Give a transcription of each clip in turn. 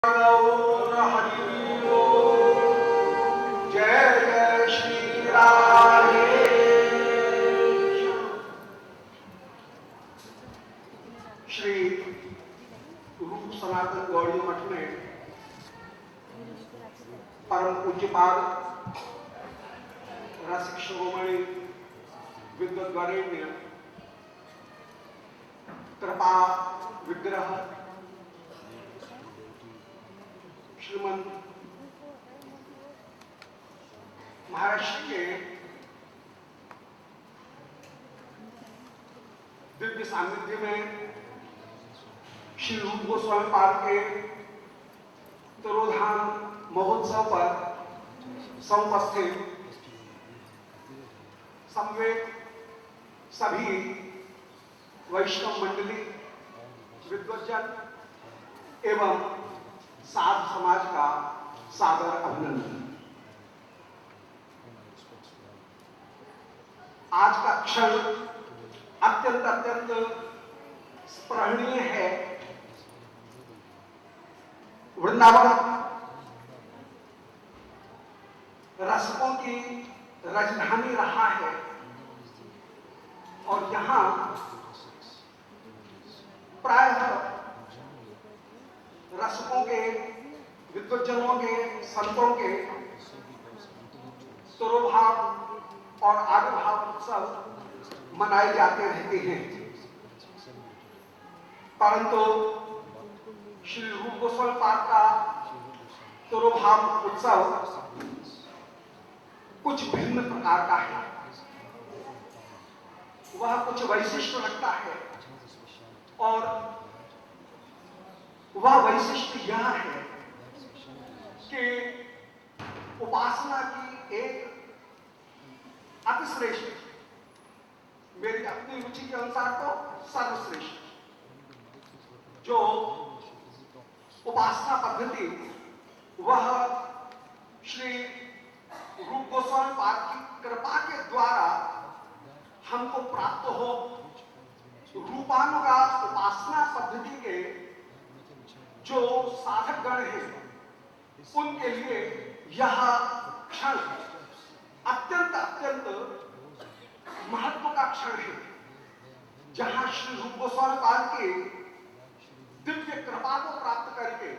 गौर हरि जय जय श्री राधे। श्री रूप सनातन गौड़ी मठ में परम पूज्यपाद रसिक शिरोमणि विद्वत वरेण्य कृपा विग्रह श्रीमंत महर्षि के दिव्य सानिध्य में श्री रूप गोस्वामी पाद के तिरोधान महोत्सव पर समुपस्थित समवेत सभी वैष्णव मंडली, विद्वज्जन एवं साधु समाज का सादर अभिनंदन। आज का क्षण अत्यंत अत्यंत स्मरणीय है। वृंदावन रसकों की राजधानी रहा है और यहां प्रायः रसकों के, विद्वज्जनों के, संतों के तिरोभाव और आविर्भाव उत्सव मनाए जाते रहते हैं, परंतु श्री रूप गोस्वामी पाद का तिरोभाव उत्सव कुछ भिन्न प्रकार का है। वह कुछ वैशिष्ट रखता है और वह वैशिष्ट यह है कि उपासना की एक अतिश्रेष्ठ, मेरी अपनी रुचि के अनुसार तो सर्वश्रेष्ठ जो उपासना पद्धति वह श्री रूप गोस्वामी पाद की कृपा के द्वारा हमको प्राप्त हो। रूपानुगा उपासना पद्धति के जो साधक गण हैं उनके लिए यह क्षण अत्यंत अत्यंत महत्व का क्षण है, जहां श्री रूप गोस्वामी पाद के दिव्य कृपा को प्राप्त करके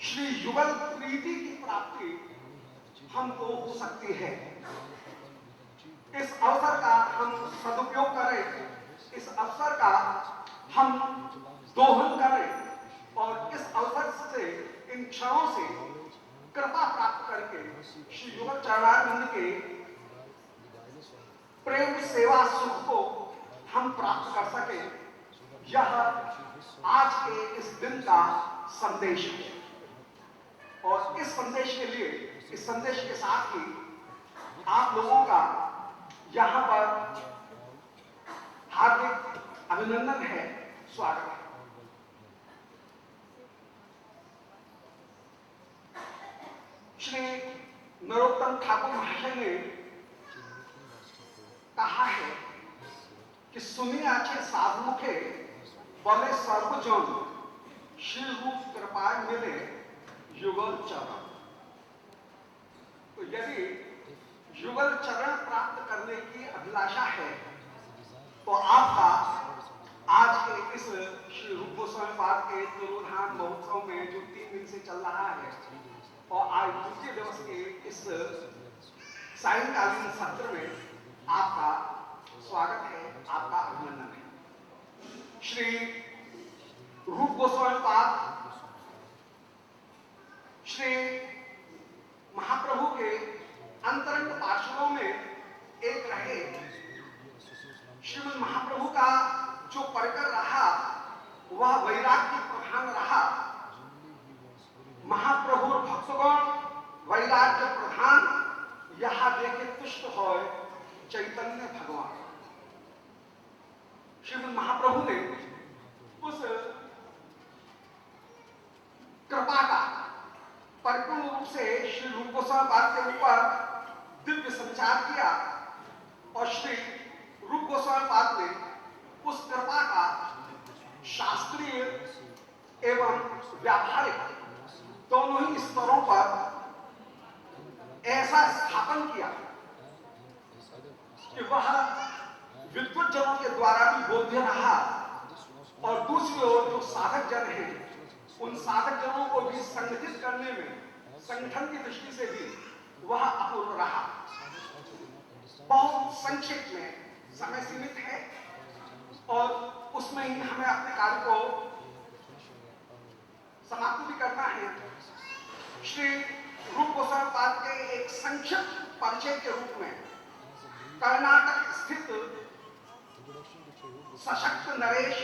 श्री युगल प्रीति की प्राप्ति हमको हो सकती है। इस अवसर का हम सदुपयोग करें, इस अवसर का हम दोहन करें और इस अवसर से, इन क्षणों से कृपा प्राप्त करके श्री युगल चरणारविंद के प्रेम सेवा सुख को हम प्राप्त कर सके, यह आज के इस दिन का संदेश है। और इस संदेश के लिए, इस संदेश के साथ ही आप लोगों का यहां पर हार्दिक अभिनंदन है, स्वागत है। श्री नरोत्तम ठाकुर महाशय ने कहा है कि सुनिए अच्छे साधु मुखे बोले सर्वजन श्री रूप कृपा मिले युगल चरण। तो यदि युगल चरण प्राप्त करने की अभिलाषा है तो आपका आज के इस श्री रूप गोस्वामी पाद के तिरोधान महोत्सव में जो 3 दिन से चल रहा है और आज दूसरे दिवस के इस सायंकालीन सत्र में आपका स्वागत है, आपका अभिनंदन है। श्री रूप गोस्वामी पाद श्री महाप्रभु के अंतरंग पार्षदों में एक रहे। श्रीमद् महाप्रभु का जो परिकर रहा वह वैराग्य प्रधान रहा। महाप्रभु भक्तगण वैराग्य प्रधान यहा देखे तुष्ट हो चैतन्य भगवान। श्रीमद् महाप्रभु ने उस कृपा का परिपूर्ण रूप से श्री रूप गोस्वामी पाद के ऊपर दिव्य संचार किया और श्री रूप गोस्वामी पाद ने उस कृपा का शास्त्रीय एवं व्यावहारिक दोनों ही स्तरों पर ऐसा स्थापन किया कि वह विद्वत जनों के द्वारा भी बोध्य रहा और दूसरी ओर जो साधक जन हैं उन साधक जनों को भी संगठित करने में संगठन की दृष्टि से भी वह अपूर्ण रहा। बहुत संक्षेप में, समय सीमित है और उसमें ही हमें अपने कार्य को समाप्त भी करना है। श्री रूप गोस्वामी पाद के एक संक्षिप्त परिचय के रूप में कर्नाटक स्थित सशक्त नरेश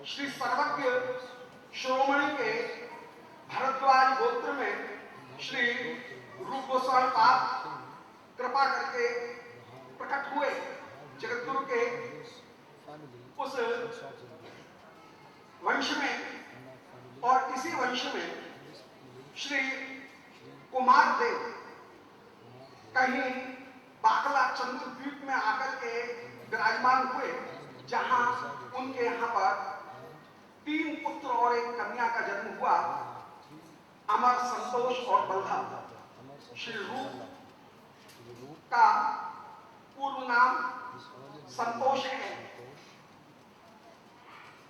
श्री सर्वज्ञ शिरोमणि के भरद्वाज गोत्र में श्री रूप गोस्वामी पाद कृपा करके प्रकट हुए। जगतगुरु के उस वंश में और इसी वंश में श्री कुमार देव कहीं बाकला चंद्रद्वीप में आकर के विराजमान हुए, जहां उनके यहां पर 3 पुत्र और 1 कन्या का जन्म हुआ, अमर, संतोष और बल्लभ। श्री रूप का पूर्व नाम संतोष है।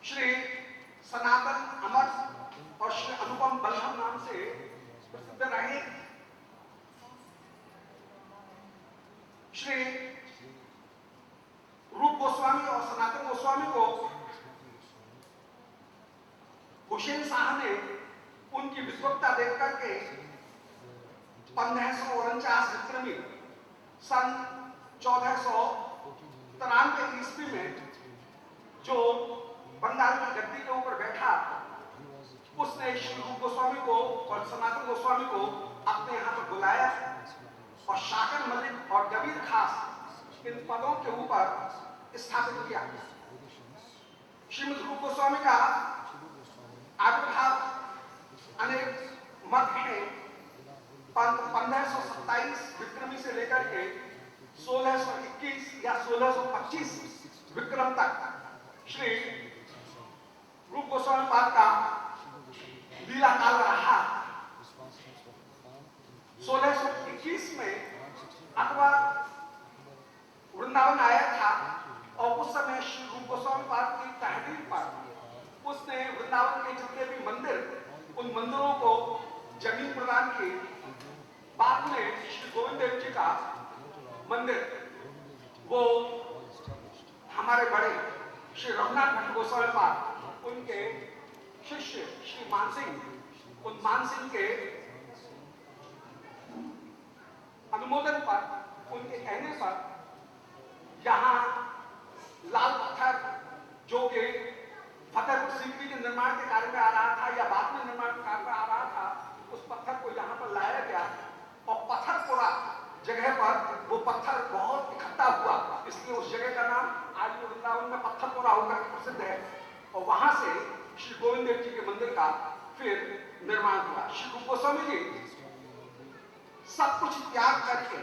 श्री सनातन अमर और श्री अनुपम बल्लभ नाम से प्रसिद्ध रहे। श्री रूप गोस्वामी और सनातन गोस्वामी को हुसैन शाह ने उनकी विद्वत्ता देख करके 1549 विक्रमी सन 1493 ईस्वी में जो बंगाल की गद्दी के ऊपर बैठा, उसने श्री रूप गोस्वामी को और सनातन गोस्वामी को अपने यहां पर बुलाया और शाकर मलिक और कबीर खास इन पदों के ऊपर स्थापित किया। श्रीमद रूप गोस्वामी का आविर्भाव अनेक मत है। 1527 विक्रमी से लेकर के 1621 या 1625 विक्रम तक श्री रूप गोस्वामी पाद का लीला काल रहा। 1621 में अकबर वृंदावन आया था और उस समय श्री रूप गोस्वामी पाद की तहरीर पर उसने वृंदावन के जितने भी मंदिर, उन मंदिरों को जमीन प्रदान की। बाद में श्री गोविंद देव जी का मंदिर वो हमारे बड़े श्री रघुनाथ भट्ट गोस्वामी पाद, उनके शिष्य श्री मानसिंह, उन मानसिंह के अनुमोदन पर, उनके कहने पर यहां लाल पत्थर जो कि फतेहपुर सीकरी के निर्माण के कार्य में आ रहा था या बाद में निर्माण के कार्य में आ रहा था, उस पत्थर को यहां पर लाया गया और पत्थरपुरा जगह पर वो पत्थर बहुत इकट्ठा हुआ, इसलिए उस जगह का नाम आज वृंदावन में पत्थरपुरा होकर प्रसिद्ध है। और वहां से श्री गोविंद देव जी के मंदिर का फिर निर्माण हुआ। श्री रूप गोस्वामी जी सब कुछ त्याग करके,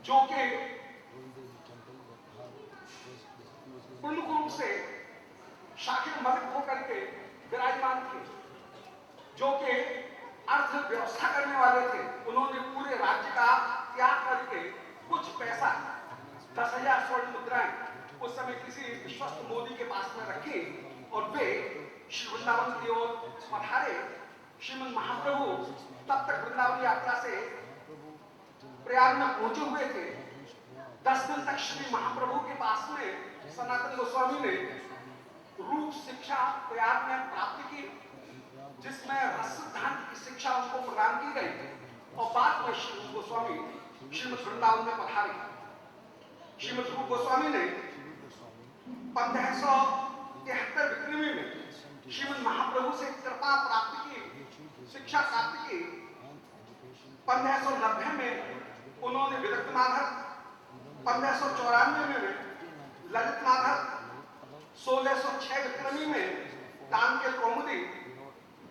जो कि प्रमुख रूप से शाकिर मलिक होकर के विराजमान थे, जो कि अर्थव्यवस्था करने वाले थे, उन्होंने पूरे राज्य का त्याग करके कुछ पैसा 10,000 स्वर्ण मुद्राएं उस समय किसी विश्वस्त मोदी के पास में रखी और वे श्री वृंदावन की ओर पधारे। श्रीमद महाप्रभु तब तक वृंदावन यात्रा से प्रयाग में पहुंचे हुए थे। 10 दिन तक श्री महाप्रभु के पास में सनातन गोस्वामी ने रूप शिक्षा प्रयाग में प्राप्त की, जिसमें रस सिद्धांत की शिक्षा उनको प्रदान की गई और बाद में श्री गोस्वामी श्रीमद वृंदावन में पधारे। श्रीमद रूप गोस्वामी ने 1573 विक्रमी में श्रीमद महाप्रभु से कृपा प्राप्त की, शिक्षा प्राप्त की। 1590 में उन्होंने विरक्त माधव, 1594 में ललित माधव, 1606 विक्रमी में दान के कौमुदी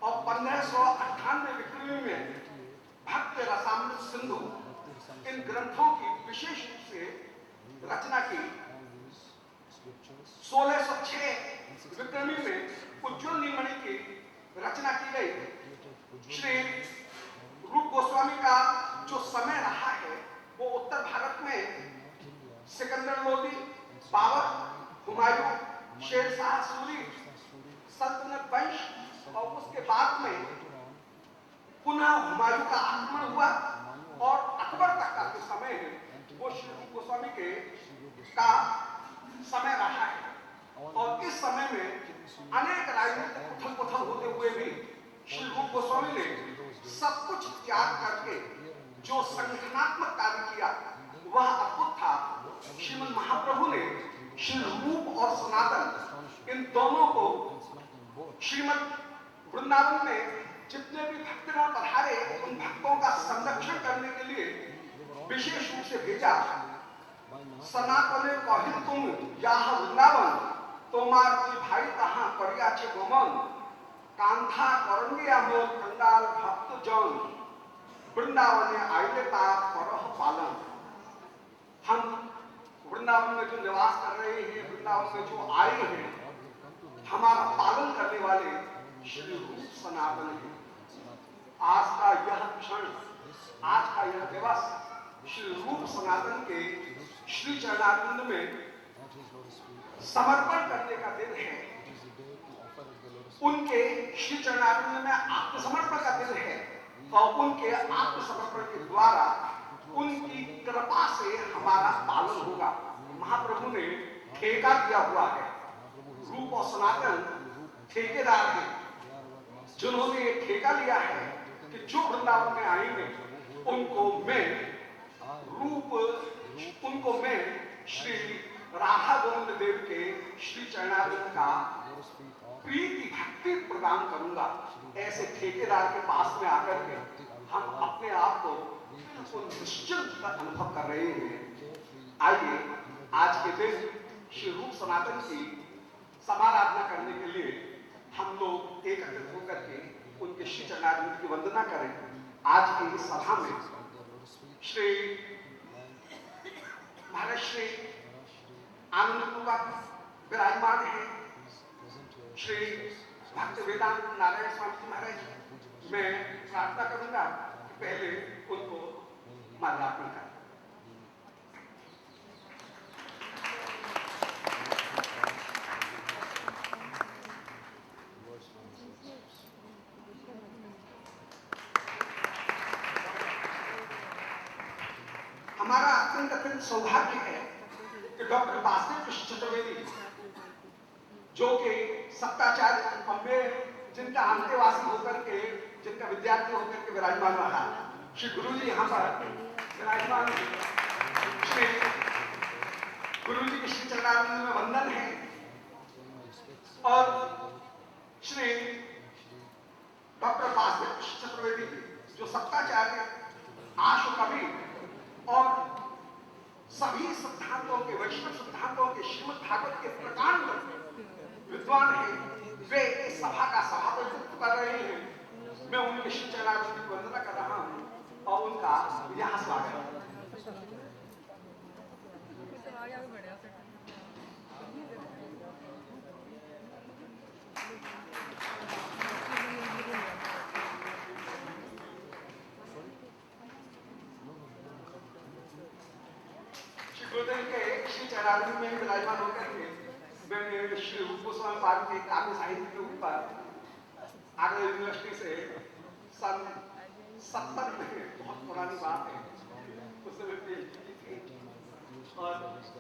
और 1598 विक्रमी में भक्त रसामृत सिंधु, इन ग्रंथों की विशेष रूप से रचना की। 1606 विक्रमी में उज्ज्वल नीलमणि की रचना की गई। श्री रूप गोस्वामी का जो समय रहा है वो उत्तर भारत में सिकंदर लोदी, बाबर, हुमायूं, शेरशाह सूरी सल्तनत वंश और उसके बाद में पुनः हुमायूं का आक्रमण हुआ और अकबर तक का जो समय है वो श्री रूप गोस्वामी के का समय रहा है। और इस समय में अनेक राजनीतिक उथल पुथल होते हुए भी श्री रूप गोस्वामी ने सब कुछ त्याग करके जो संगठनात्मक कार्य किया वह अद्भुत था। श्रीमद महाप्रभु ने श्री रूप और सनातन इन दोनों को श्रीमद वृंदावन में जितने भी भक्तगण पधारे उन भक्तों का संरक्षण करने के लिए विशेष रूप से भेजा। सनातन कहिल तुम याह वृंदावन तोमार की भाई कहाँ परिया छे गमन कांथा करेंगे अमोल कंगाल भक्त जन वृंदावन आइले ता करह पालन। हम वृंदावन में जो निवास कर रहे हैं, वृंदावन में जो आए हैं, हमारा पालन करने वाले श्री रूप सनातन है। आज का यह क्षण, आज का यह दिवस श्री रूप सनातन के श्री चरणारविंद में समर्पण करने का दिन है। उनके श्री चरणारविंद में आत्मसमर्पण का दिन है और उनके आत्मसमर्पण के द्वारा उनकी कृपा से हमारा पालन होगा। महाप्रभु ने ठेका दिया हुआ है, रूप और सनातन ठेकेदार हैं जिन्होंने ये ठेका लिया है कि जो वृंदावन में आएंगे उनको मैं रूप, उनको मैं श्री राधा गोविंद देव के श्री चरणारविंद का प्रीति भक्ति प्रदान करूंगा। ऐसे ठेकेदार के पास में आकर के हम अपने आप को बिल्कुल निश्चिंत अनुभव कर रहे हैं। आइए आज के दिन श्री रूप सनातन की समाराधना करने के लिए हम लोग एकत्रित होकर के उनके श्री चरणारविंद की वंदना करें। आज की इस सभा में श्री महाराज श्री आनंद पूर्वक विराजमान है श्री भक्त वेदांत नारायण स्वामी जी महाराज। मैं प्रार्थना करूंगा कि पहले उनको माल्यार्पण करें। हमारा अत्यंत सौभाग्य है कि डॉक्टर वासुदेव कृष्ण चतुर्वेदी जो कि सप्ताचार्य अम्बे जिनका अंतेवासी होकर के, जिनका विद्यार्थी होकर के विराजमान रहा, श्री गुरु जी यहाँ पर विराजमान। श्री गुरु जी के श्री चरणारविंद में वंदन है और श्री डॉक्टर वासुदेव कृष्ण चतुर्वेदी जो सप्ताचार्य, आशु कवि और सभी सिद्धांतों के, वैष्णव सिद्धांतों के, श्रीमद् भागवत के प्रकांड विद्वान है, वे इस सभा का सभापतित्व कर रहे हैं। मैं उनके श्री चरणारविंद की वंदना कर रहा हूं और उनका यहाँ स्वागत। श्री गुरुदेव के श्री चरणारविंद में विराजमान होकर के मैंने श्री रूप गोस्वामी पाद के काव्य साहित्य के ऊपर आगरा यूनिवर्सिटी से सन 70 में, बहुत पुरानी बात है, उस समय PhD की थी और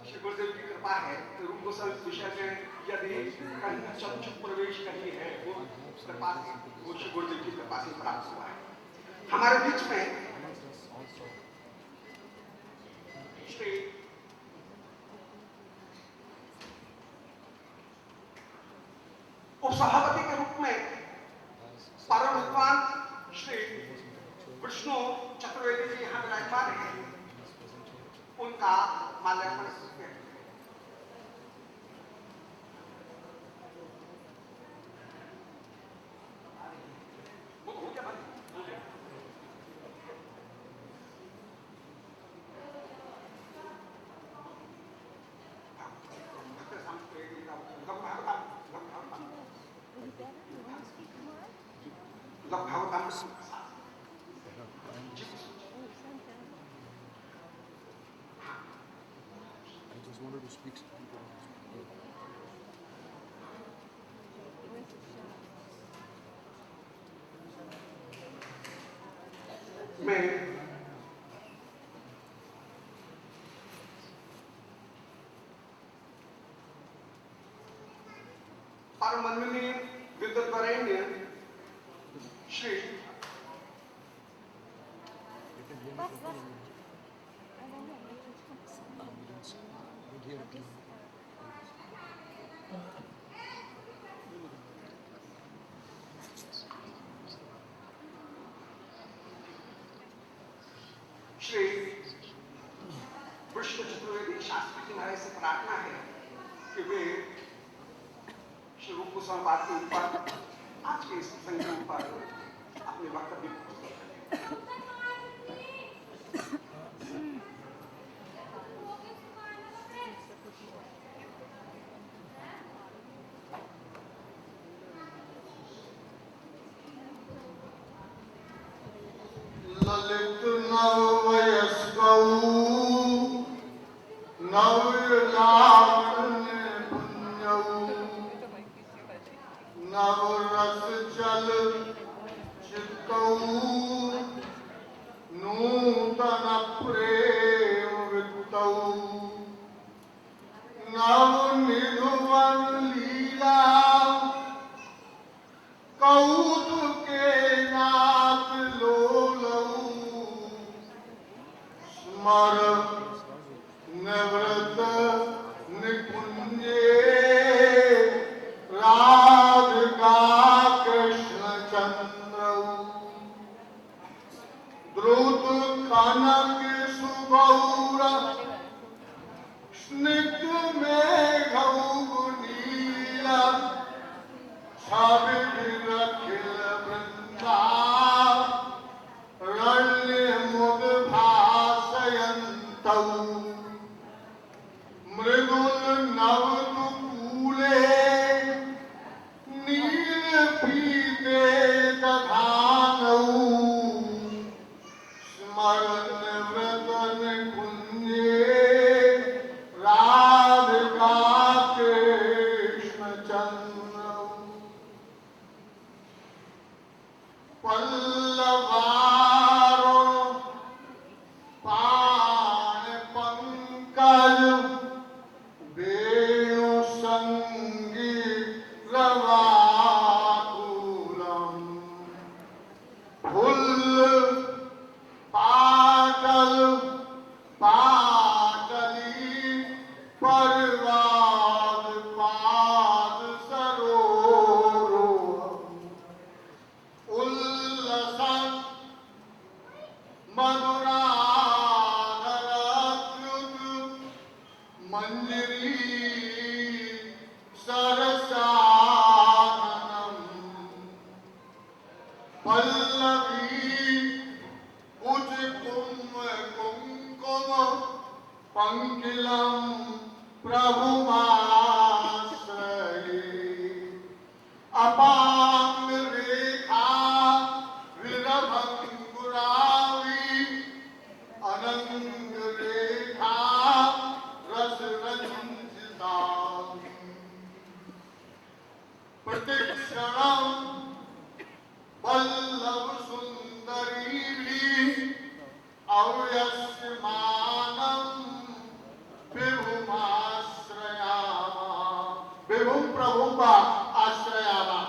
श्री गुरुदेव की कृपा है कि रूप गोस्वामी विषय में यदि कहीं चक्षु प्रवेश कहीं है वो कृपा से, वो श्री गुरुदेव की कृपा से प्राप्त हुआ है। हमारे बीच में श्री उपसभापति के रूप में परम विद्वान श्री विष्णु चतुर्वेदी जी यहाँ विराजमान हैं, उनका माल्यार्पण करते हैं। Bhagavatamrita I just wanted to speak to people. मैं परमन्वनीय विद्वद्वरेण्य श्री श्री विष्णु चतुर्वेदी शास्त्री जी महाराज से प्रार्थना है कि वे श्री रूप गोस्वामी पाद के ऊपर आज के इस प्रसंग के ऊपर अपने वक्तव्य प्रस्तुत करें। ललित नवयस्कौ नवलावण्य पुण्यौ नवरस जल चित्तौ नूतन प्रेम वित्तौ नव निधुवन लीला कौतुके नाथ लोलौ स्मर निवृत निकुंजे राधिका कृष्ण चंद्रौ द्रुत कनक सुगौर स्निग्ध मेघौ नीला छवि विरखिल वृंदा रण्य मुद भासयन्तौ मृदुल नवदुकूले नील पीते दधानौ स्मरण व्रतन कुंजे राधिका कृष्ण चंद्रौ पल्लवारो पाण पंकज वेणु संगी रवाकुलम फुल्ल पाटल पाटली परवाद पाद सरोरुहम् उल्लसन मधुराधराच्युत मंजरी सरसाननम पल्लवी उज कुंकुम पंकिलम प्रभुमाश्रये अपांग रेखा विरभंगुरावी अनंग रेखा रस रंजिता प्रतिक्षणम वल्लभ सुंदरी अव्यस्यमानम विभुमाश्रयामा विभुम प्रभुम आश्रयामा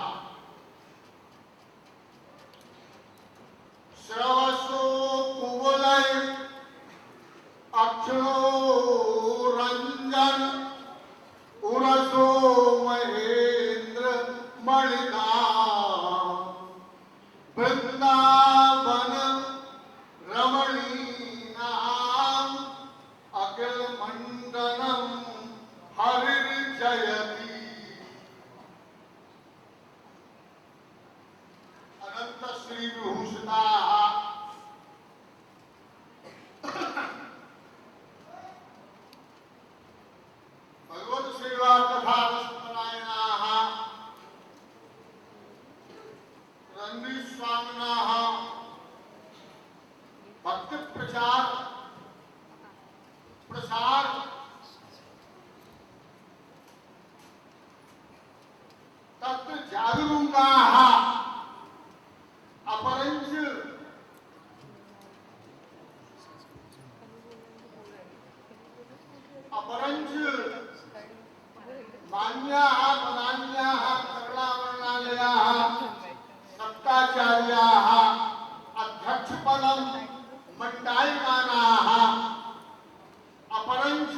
श्रवसो कुवलय अक्षरो रंजन उरसो महेंद्र मणिका वृंदावन रमणीनाम अखिल मंडनम हरिर्जयति अनंत श्री विभूषिता भगवत सेवा कथा रसनायना रणवीर स्वामी शुभकामनाः भक्ति प्रचार प्रसार तत्र जागरूकाः अपरंच मान्याः पदान्याः कर्णावर्णालयाः सत्ताचार्याः अध्यक्षपदं मण्डायमानाः अपरंच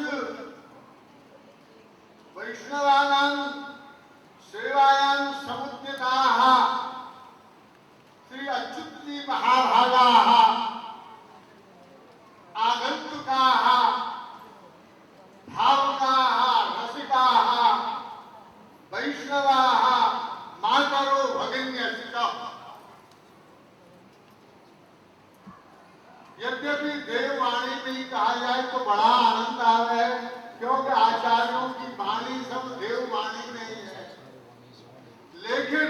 वैष्णवानां सेवायां समुद्यताः श्री अच्युतजी महाभागाः आगन्तुकाः भावुकाः रसिकाः वैष्णवाः मातरो भगिन्यश्च। यद्यपि देववाणी में कहा जाए तो बड़ा आनंद आ रहा है, क्योंकि आचार्यों की वाणी सब देववाणी में ही है, लेकिन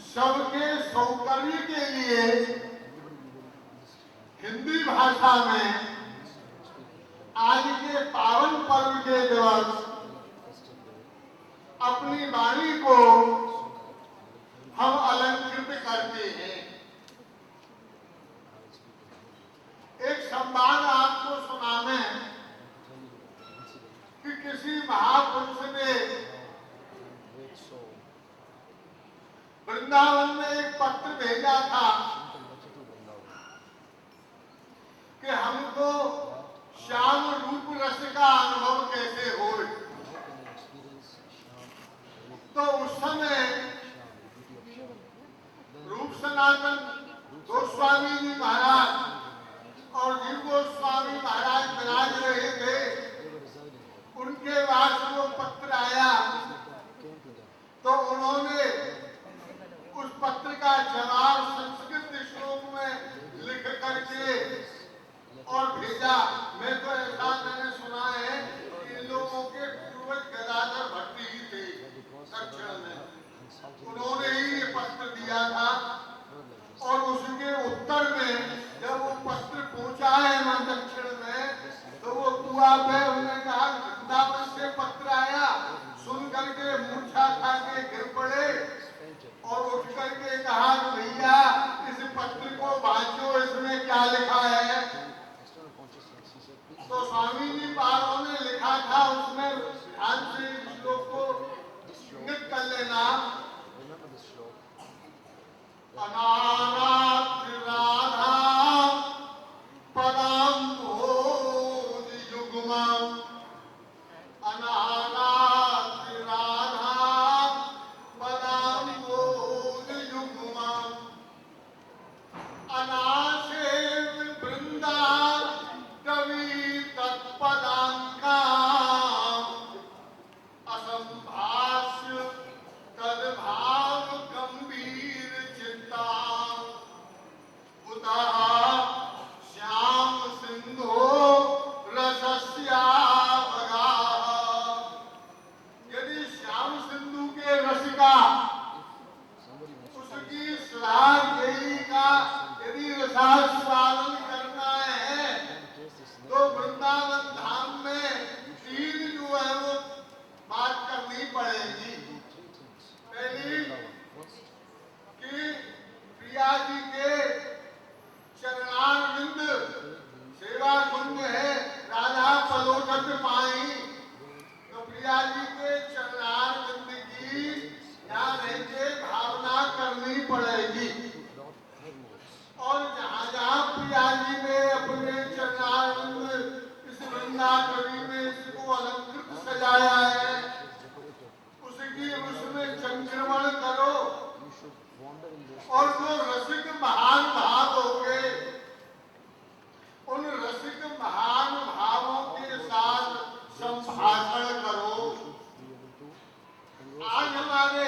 सबके सौकर्य के लिए हिंदी भाषा में आज के पावन पर्व के दिवस अपनी वाणी को हम अलंकृत करते हैं। एक संवाद आपको सुनाने कि किसी महापुरुष ने वृंदावन में एक पत्र भेजा था कि हमको श्याम रूप रस का अनुभव कैसे हो। तो उस समय रूप सनातन गोस्वामी जी महाराज और जीव गोस्वामी महाराज विराज रहे थे। उनके पास वो पत्र आया तो उन्होंने उस पत्र का जवाब संस्कृत श्लोक में लिख करके और भेजा। मैं तो ऐसा मैंने सुना है कि इन लोगों के पूर्वज गदाधर भट्ट ही थे दक्षिण में, उन्होंने ही ये पत्र दिया था। और उसके उत्तर में जब वो पत्र पहुंचा है वहां दक्षिण में, तो वो कुआ पे उन्होंने कहा वृंदावन से पत्र आया। सुन करके मूर्छा खा के गिर पड़े और उठ करके कहा भैया इस पत्र को वांचो, इसमें क्या लिखा है। तो स्वामी जी पारों ने लिखा था, उसमें ध्यान से इस श्लोक को नित कर लेना। अनाराध्य राधा पदाम्भोज युग्मम्, अनाराध्य राधा पदाम्भोज युग्मम्, अनासेव वृंदा कवि तत्पदांका, असंभाष्य तद्भाव गंभीर चित्ता, उतः श्याम सिंधो रसस्यावगा। यदि श्याम सिंधु के रसिका उसकी श्लाघ्ययी का यदि रसास्वादन करना है तो वृंदावन धाम में तीन जो है वो बात करनी पड़ेगी। पहली कि प्रिया जी के चरणारविंद सेवा कुंज है, राधा पलोटत पाई, तो प्रिया जी के चरणारविंद की यहाँ रह के भावना करनी पड़ेगी। और जहाँ जहाँ प्रिया जी ने अपने चरणारविंद इस वृंदावनी में इसको अलंकृत सजाया है, उसकी उसमें संक्रमण करो। और जो रसिक महान भाव होंगे उन रसिक महान भावों के साथ संभाषण करो। आज हमारे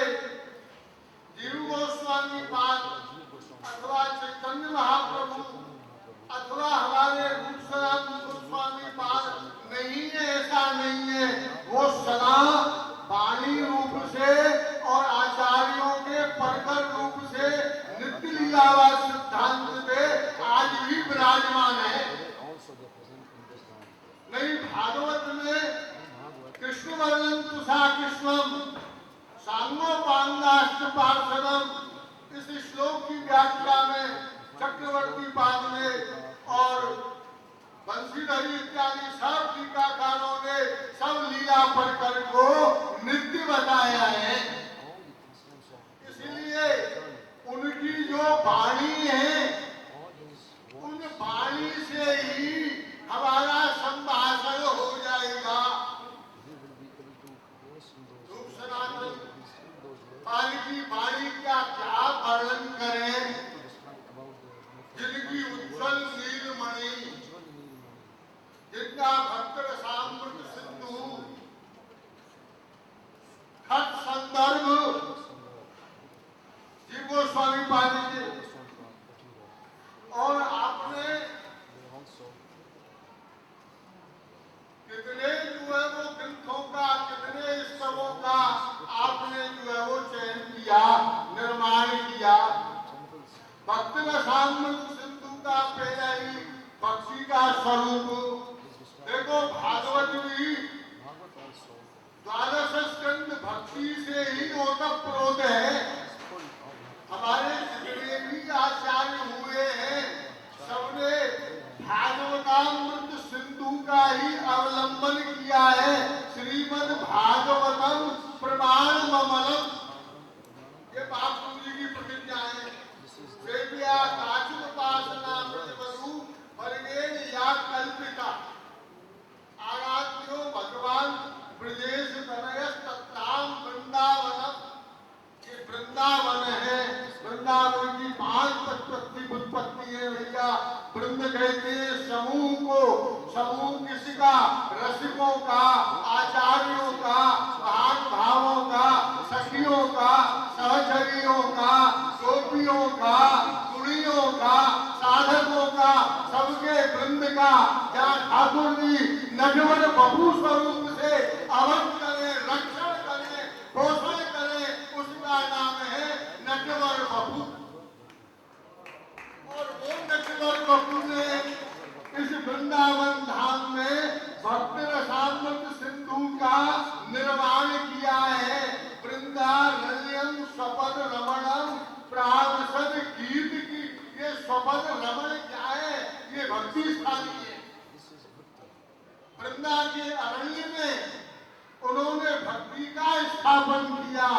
जीव गोस्वामी पाद अथवा चैतन्य महाप्रभु अथवा हमारे रूपसनातन गोस्वामी पाद नहीं है, ऐसा नहीं है। वो सदा वाणी रूप से और आचार्यों के परकर रूप से नित्य लीलावाद सिद्धांत पे आज भी विराजमान है। also they present in this land. नहीं भागवत में Bhagavad कृष्ण वर्णन तुषा कृष्णम सांगो पांगाष्ट पार्षदम इस श्लोक की व्याख्या में चक्रवर्ती पाद ने और बंशीधरी इत्यादि सब टीकाकारों ने सब लीला प्रकर को नृत्य बताया है। all the incidents of इसलिए उनकी जो वाणी है all these उन वाणी से ही हमारा संभाषण हो जाएगा। we will be able to converse in those रूप words. Sanatan We will speak those words पानी की वाणी का क्या वर्णन करें, to describe about the जिनकी उज्जवल नीलमणि, Ujjwal Neelmani, जिनका भक्त रसामृत सिंधु खत संदर्भ जी गोस्वामी पाद जी। और आपने they also कितने जो है वो ग्रंथों का, कितने स्तवों का आपने जो है वो चयन किया, निर्माण किया। temples भक्त रसामृत सिंधु का पहला ही पक्षी का स्वरूप देखो। भागवत भी Bhagavad also द्वादश स्कंद भक्ति से ही ओतप्रोत है। is full of हमारे जितने भी आचार्य हुए हैं सबने भागवतामृत सिंधु का ही अवलंबन किया है। श्रीमद् भागवतम प्रमाण ममलम, ये बापू जी की प्रतिज्ञा है। सेव्या काचुपासना प्रतिवरु वर्गेण या कल्पिता आराध्यो भगवान ब्रजेश तनयस तत्ताम वृंदावनम। ये वृंदावन है। वृंदावन की 5 उत्पत्ति है भैया। वृंद कहते हैं समूह को। समूह किसका? रसिकों का, आचार्यों का, महानुभावों का, सखियों का, सहचरियों का, गोपियों का, कुड़ियों का, साधकों का, सबके वृंद का। जहाँ ठाकुर जी नटवर बपू स्वरूप से अवध करें, रक्षण करें, पोषण करें, उसका नाम है नटवर बपू। और वो नटवर बपू ने इस वृंदावन धाम में भक्त रसामृत सिंधु का निर्माण किया है। वृंदारण्यम स्वपद रमणम प्रावसद गीत की। ये स्वपद रमण क्या है? ये भक्ति स्थानी है। वृंदा के अरण्य में उन्होंने भक्ति का स्थापन किया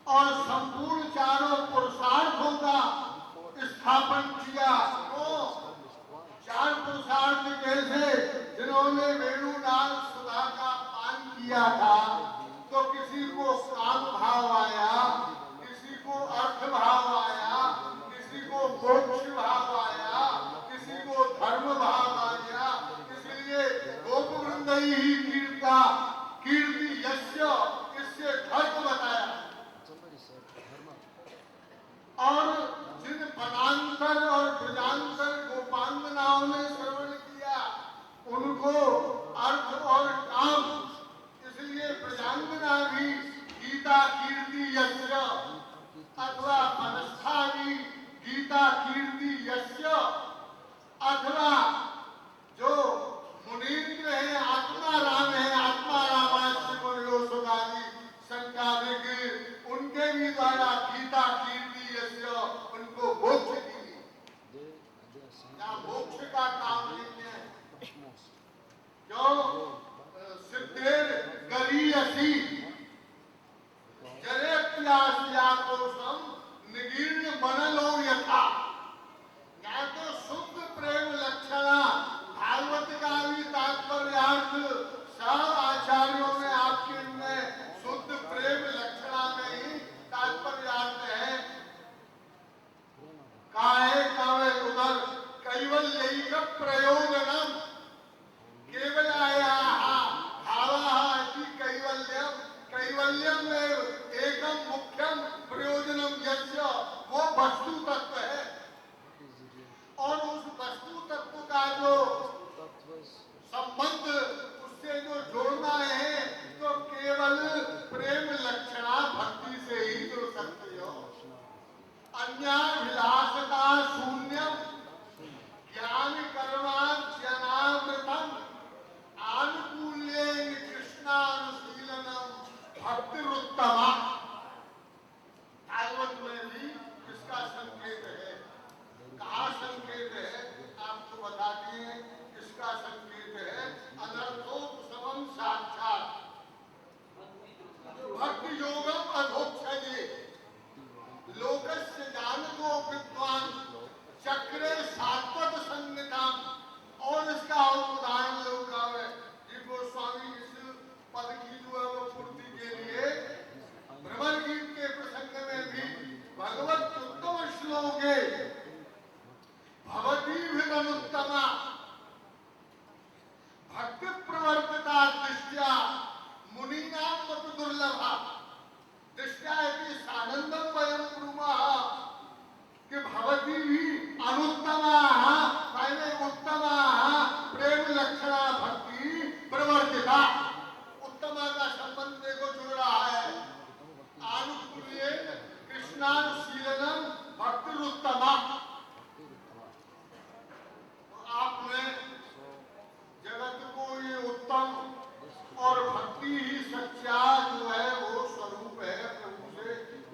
और संपूर्ण चारों पुरुषार्थों का स्थापन किया। तो 4 पुरुषार्थ कैसे? जिन्होंने वेणुनाद सुधा का पान किया था तो किसी को काम भाव आया, किसी को अर्थ भाव आया, किसी को मोक्ष भाव आया, किसी को धर्म भाव आया। इसलिए गोप वृंद ही कीर्ता कीर्ति यस्य, इससे धर्म बताया। somebody said dharma और जिन वनांतर और ब्रजांतर गोपांगनाओं ने श्रवण किया उनको अर्थ और काम। इसलिए ब्रजांगना भी गीता कीर्ति यस्य अथवा मनस्था भी गीता कीर्ति यस्य, अथवा जो मुनीन्द्र है आत्मा राम है, आत्मा रामायण संकालिक, उनके भी द्वारा गीता कीर्ति यस्य उनको मोक्ष दी। they are saying यहाँ मोक्ष का काम नहीं है। utmost जो सिद्धेर गरीयसी जरे प्यास या कोसम निगीर्ण विलासता शून्यम ज्ञान कर्माज्ञानामृतम आनुकूल्येन कृष्णानुशीलनम भक्तिरुत्तमा। भागवत में भी इसका संकेत है। कहाँ संकेत है आपको बता दिए। इसका संकेत है अनर्थोपशमम साक्षात भक्ति योगम अधोक्षजे लोकस्य जानतो विद्वान चक्रे सात्वत संगताम। और इसका उदाहरण लोग है जी गोस्वामी इस पद की जो है वो पूर्ति के लिए भ्रमर गीत के प्रसंग में भी भगवत उत्तम श्लोके भवती विदमुत्तमा भक्ति प्रवर्तिता दृष्टिया मुनीनां मत दुर्लभा दृष्टिया इति सानंदम वयं ब्रूमः कि भवती भी अनुत्तमा माने उत्तमा प्रेम लक्षणा भक्ति प्रवर्तिता। उत्तमा का संबंध देखो जुड़ रहा है आनुकूल्येन कृष्णानुशीलनम भक्तिरुत्तमा। आपने जगत को ये उत्तम और भक्ति ही सच्चा जो है वो स्वरूप है प्रभु से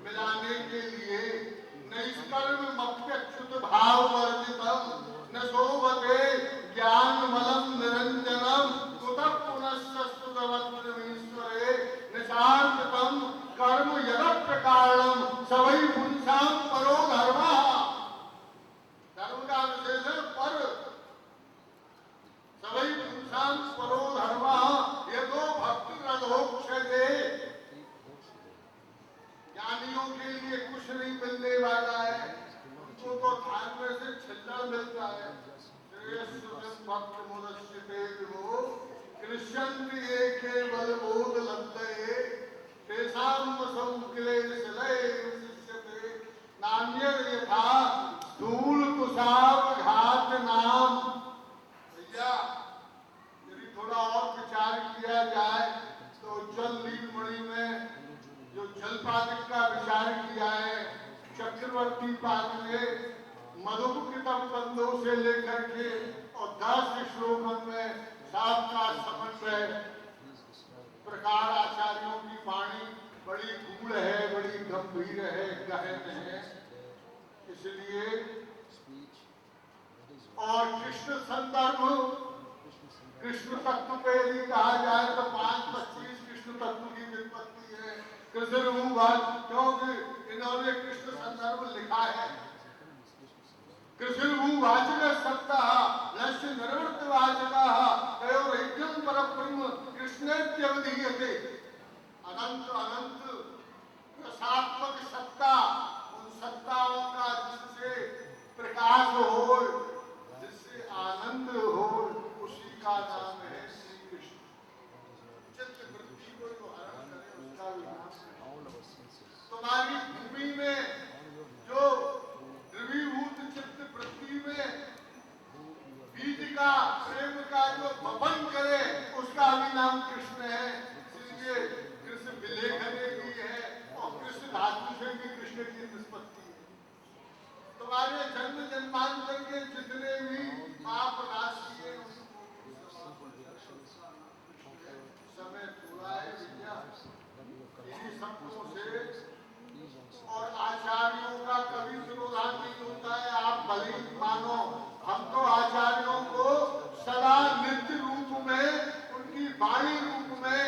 मिलाने के लिए। नैष्कर्म मप्यच्युत भाव वर्जितम न शोभते ज्ञान मलम निरंजनम कुतः पुनश्चस्तुतवत्तमीश्वरे न शांततम कर्म यद प्रकारणम सवै पुंसाम परो धर्मः। धर्म का विशेषण पर सवै पुंसाम परो धर्मः यतो भक्ति रथोक्षजे। ज्ञानियों के लिए कुछ नहीं मिलने वाला है उनको तो ध्यान में से छिल्ला मिलता है। भक्त मुदस्यते विभो कृष्यन्ति एके बल बोध लब्धये तेषां संक्लेशलये विशिष्यते नान्यर् यथा धूल तुषार घात नाम। भैया यदि थोड़ा और विचार किया जाए तो जल नीलमणि में जो जलपादिक का विचार किया है चक्रवर्ती पाद ने मधुकृतम कंदों से लेकर के और 10 श्लोकन में साफ का समन्वय प्रकार आचार्यों की वाणी बड़ी गूढ़ है बड़ी गंभीर है गहन है। इसलिए और कृष्ण संदर्भ कृष्ण तत्व पे यदि कहा जाए तो 5-25 कृष्ण तत्व की व्युत्पत्ति है। कृष्ण भूवाच क्योंकि इन्होंने कृष्ण संदर्भ लिखा है। कृष्ण भूवाचक सत्ता लक्ष्य निर्वृत्त वाचका तयोरैक्यं परब्रह्म कृष्णेत्यवधीयते। अनंत अनंत रसात्मक सत्ता उन सत्ताओं का जिससे प्रकाश हो जिससे आनंद हो उसी का नाम है श्री कृष्ण। चित्त वृत्ति को जो हरण करे उसका विनाश। तुम्हारी भूमि में जो द्रवीभूत चित्त पृथ्वी में बीज का प्रेम का जो बपन करे उसका भी नाम कृष्ण है। इसलिए कृष्ण विलेखने की है और कृष्ण धातु से भी कृष्ण की निष्पत्ति है। तुम्हारे जन्म जन्मांतर के जितने भी पाप राशि है समय थोड़ा है विद्या इन्हीं शब्दों से और आचार्यों का कभी विरोधान नहीं होता है। आप भले ही मानो हम तो आचार्यों को सदा नृत्य रूप में उनकी वाणी रूप में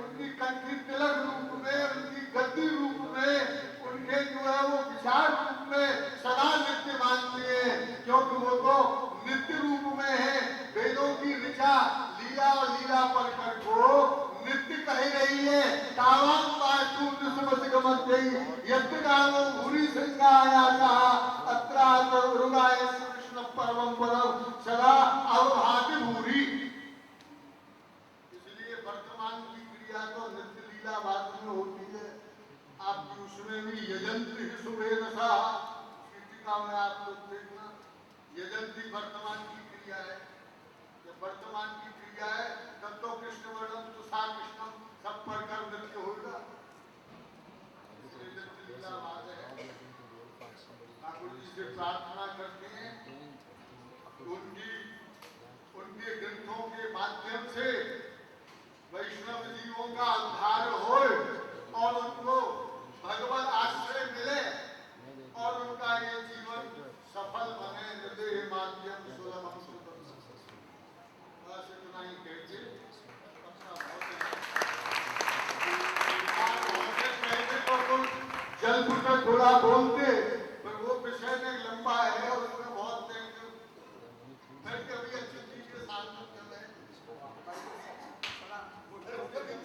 उनकी कंठी तिलक रूप में उनकी गद्दी रूप में उनके जो है वो विचार रूप में सदा नृत्य मानते हैं क्योंकि वो तो प्रार्थना करते हैं उनके ग्रंथों के माध्यम से वैष्णव जीवों का उद्धार हो और उनको भगवत आश्रय मिले और उनका ये जीवन सफल बने। हृदय माध्यम सुलभम सुलभम। बस इतना ही कहते जल पर थोड़ा बोलते पर वो विषय में लंबा है और उसमें बहुत फिर कभी अच्छी चीज के साथ में चले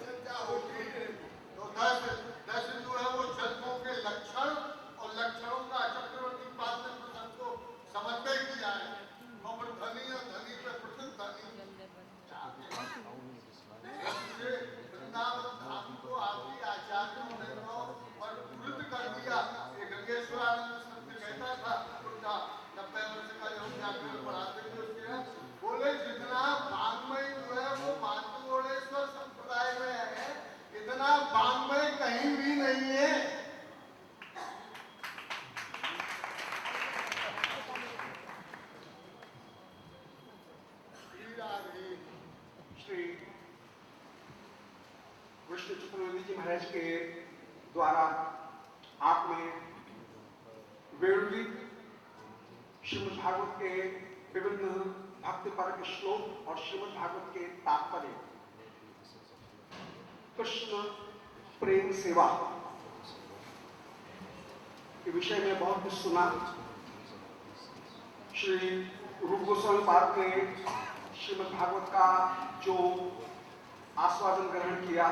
चर्चा होती है तो 10 जो है वो जन्मों के लक्षण और लक्षणों का चक्रवर्ती पाद ने प्रसंग को समझ में किया है। और धनी और धनी पे प्रसिद्ध धनी वृंदावन धाम को आपकी आचार्यों ने और वृद्ध कर दिया। ये गंगेश्वरानंद संत कहता था उनका 90 वर्ष का जो व्याकरण पढ़ाते थे उसके बोले जितना वाङ्मय जो है वो मातृगोणेश्वर संप्रदाय में है इतना वाङ्मय कहीं भी नहीं है। श्री कृष्ण चतुर्वेदी जी महाराज के द्वारा आपने वेणुगीत श्रीमद् भागवत के विभिन्न भक्ति पर के श्लोक और श्रीमद् भागवत के तात्पर्य कृष्ण प्रेम सेवा के विषय में बहुत कुछ सुना। श्री रूप गोस्वामी पाद ने श्रीमद् भागवत का जो आस्वादन ग्रहण किया,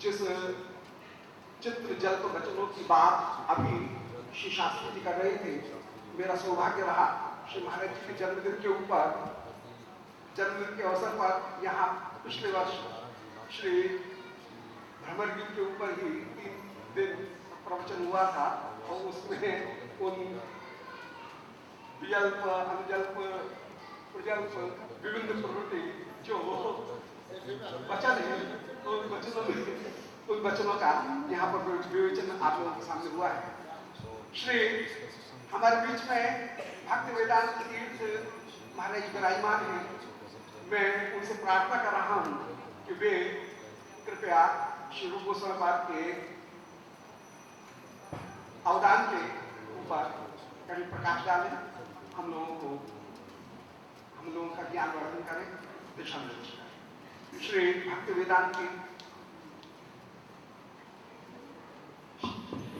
जिस चित्र जल्प वचनों की बात अभी श्री शास्त्री जी कर रहे थे, मेरा सौभाग्य रहा श्री महाराज जी के जन्मदिन के ऊपर, जन्मदिन के अवसर पर यहाँ पिछले वर्ष श्री भ्रमर गीत के ऊपर ही 3 दिन प्रवचन हुआ था और उसमें उन विजल्प अनुजल्प प्रजल्प विभिन्न प्रवृत्ति जो वचन है उन वचनों का यहाँ पर विवेचन आप लोगों के सामने हुआ है। श्री हमारे बीच में भक्ति वेदांत तीर्थ महाराज विराजमान हैं। मैं उनसे प्रार्थना कर रहा हूँ कि वे कृपया श्री रूप गोस्वामी पाद के अवदान के ऊपर कहीं प्रकाश डालें, हम लोगों का ज्ञान वर्धन करें, दिशा निर्देश करें। श्री भक्ति वेदांत की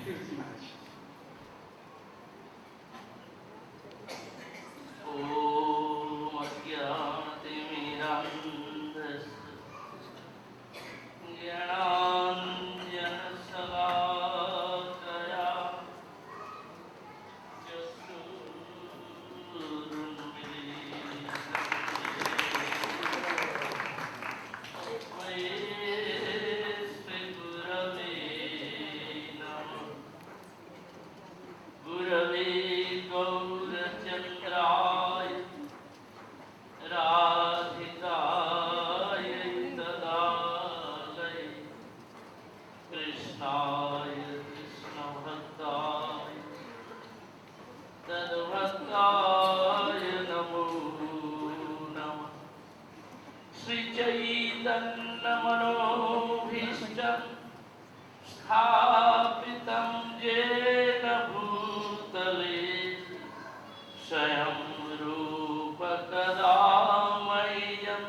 तीर्थ जी महाराज। ओम अज्ञानतिमिरान्धस्य ज्ञानाञ्जनशलाकया गुरवे गौरचन्द्राय राधिकाय तदालय कृष्णाय कृष्णभक्ताय तद्भक्ताय नमो नमः। श्रीचैतन्यमनोभीष्टं स्थापितं येन भूतले स्वयं रूप कदा मह्यं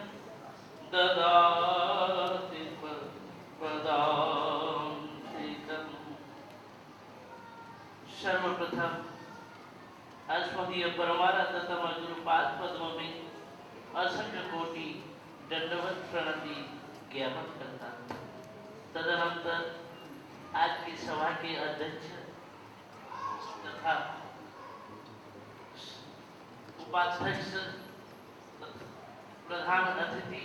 ददाति पदान्तिकम्। सर्वप्रथम अस्मदीय परमाराध्यतम गुरुपाद पद्म में असंख्य कोटि दंडवत प्रणति ज्ञापन करता। तदनंतर आज की सभा के अध्यक्ष तथा उपाध्यक्ष प्रधान अतिथि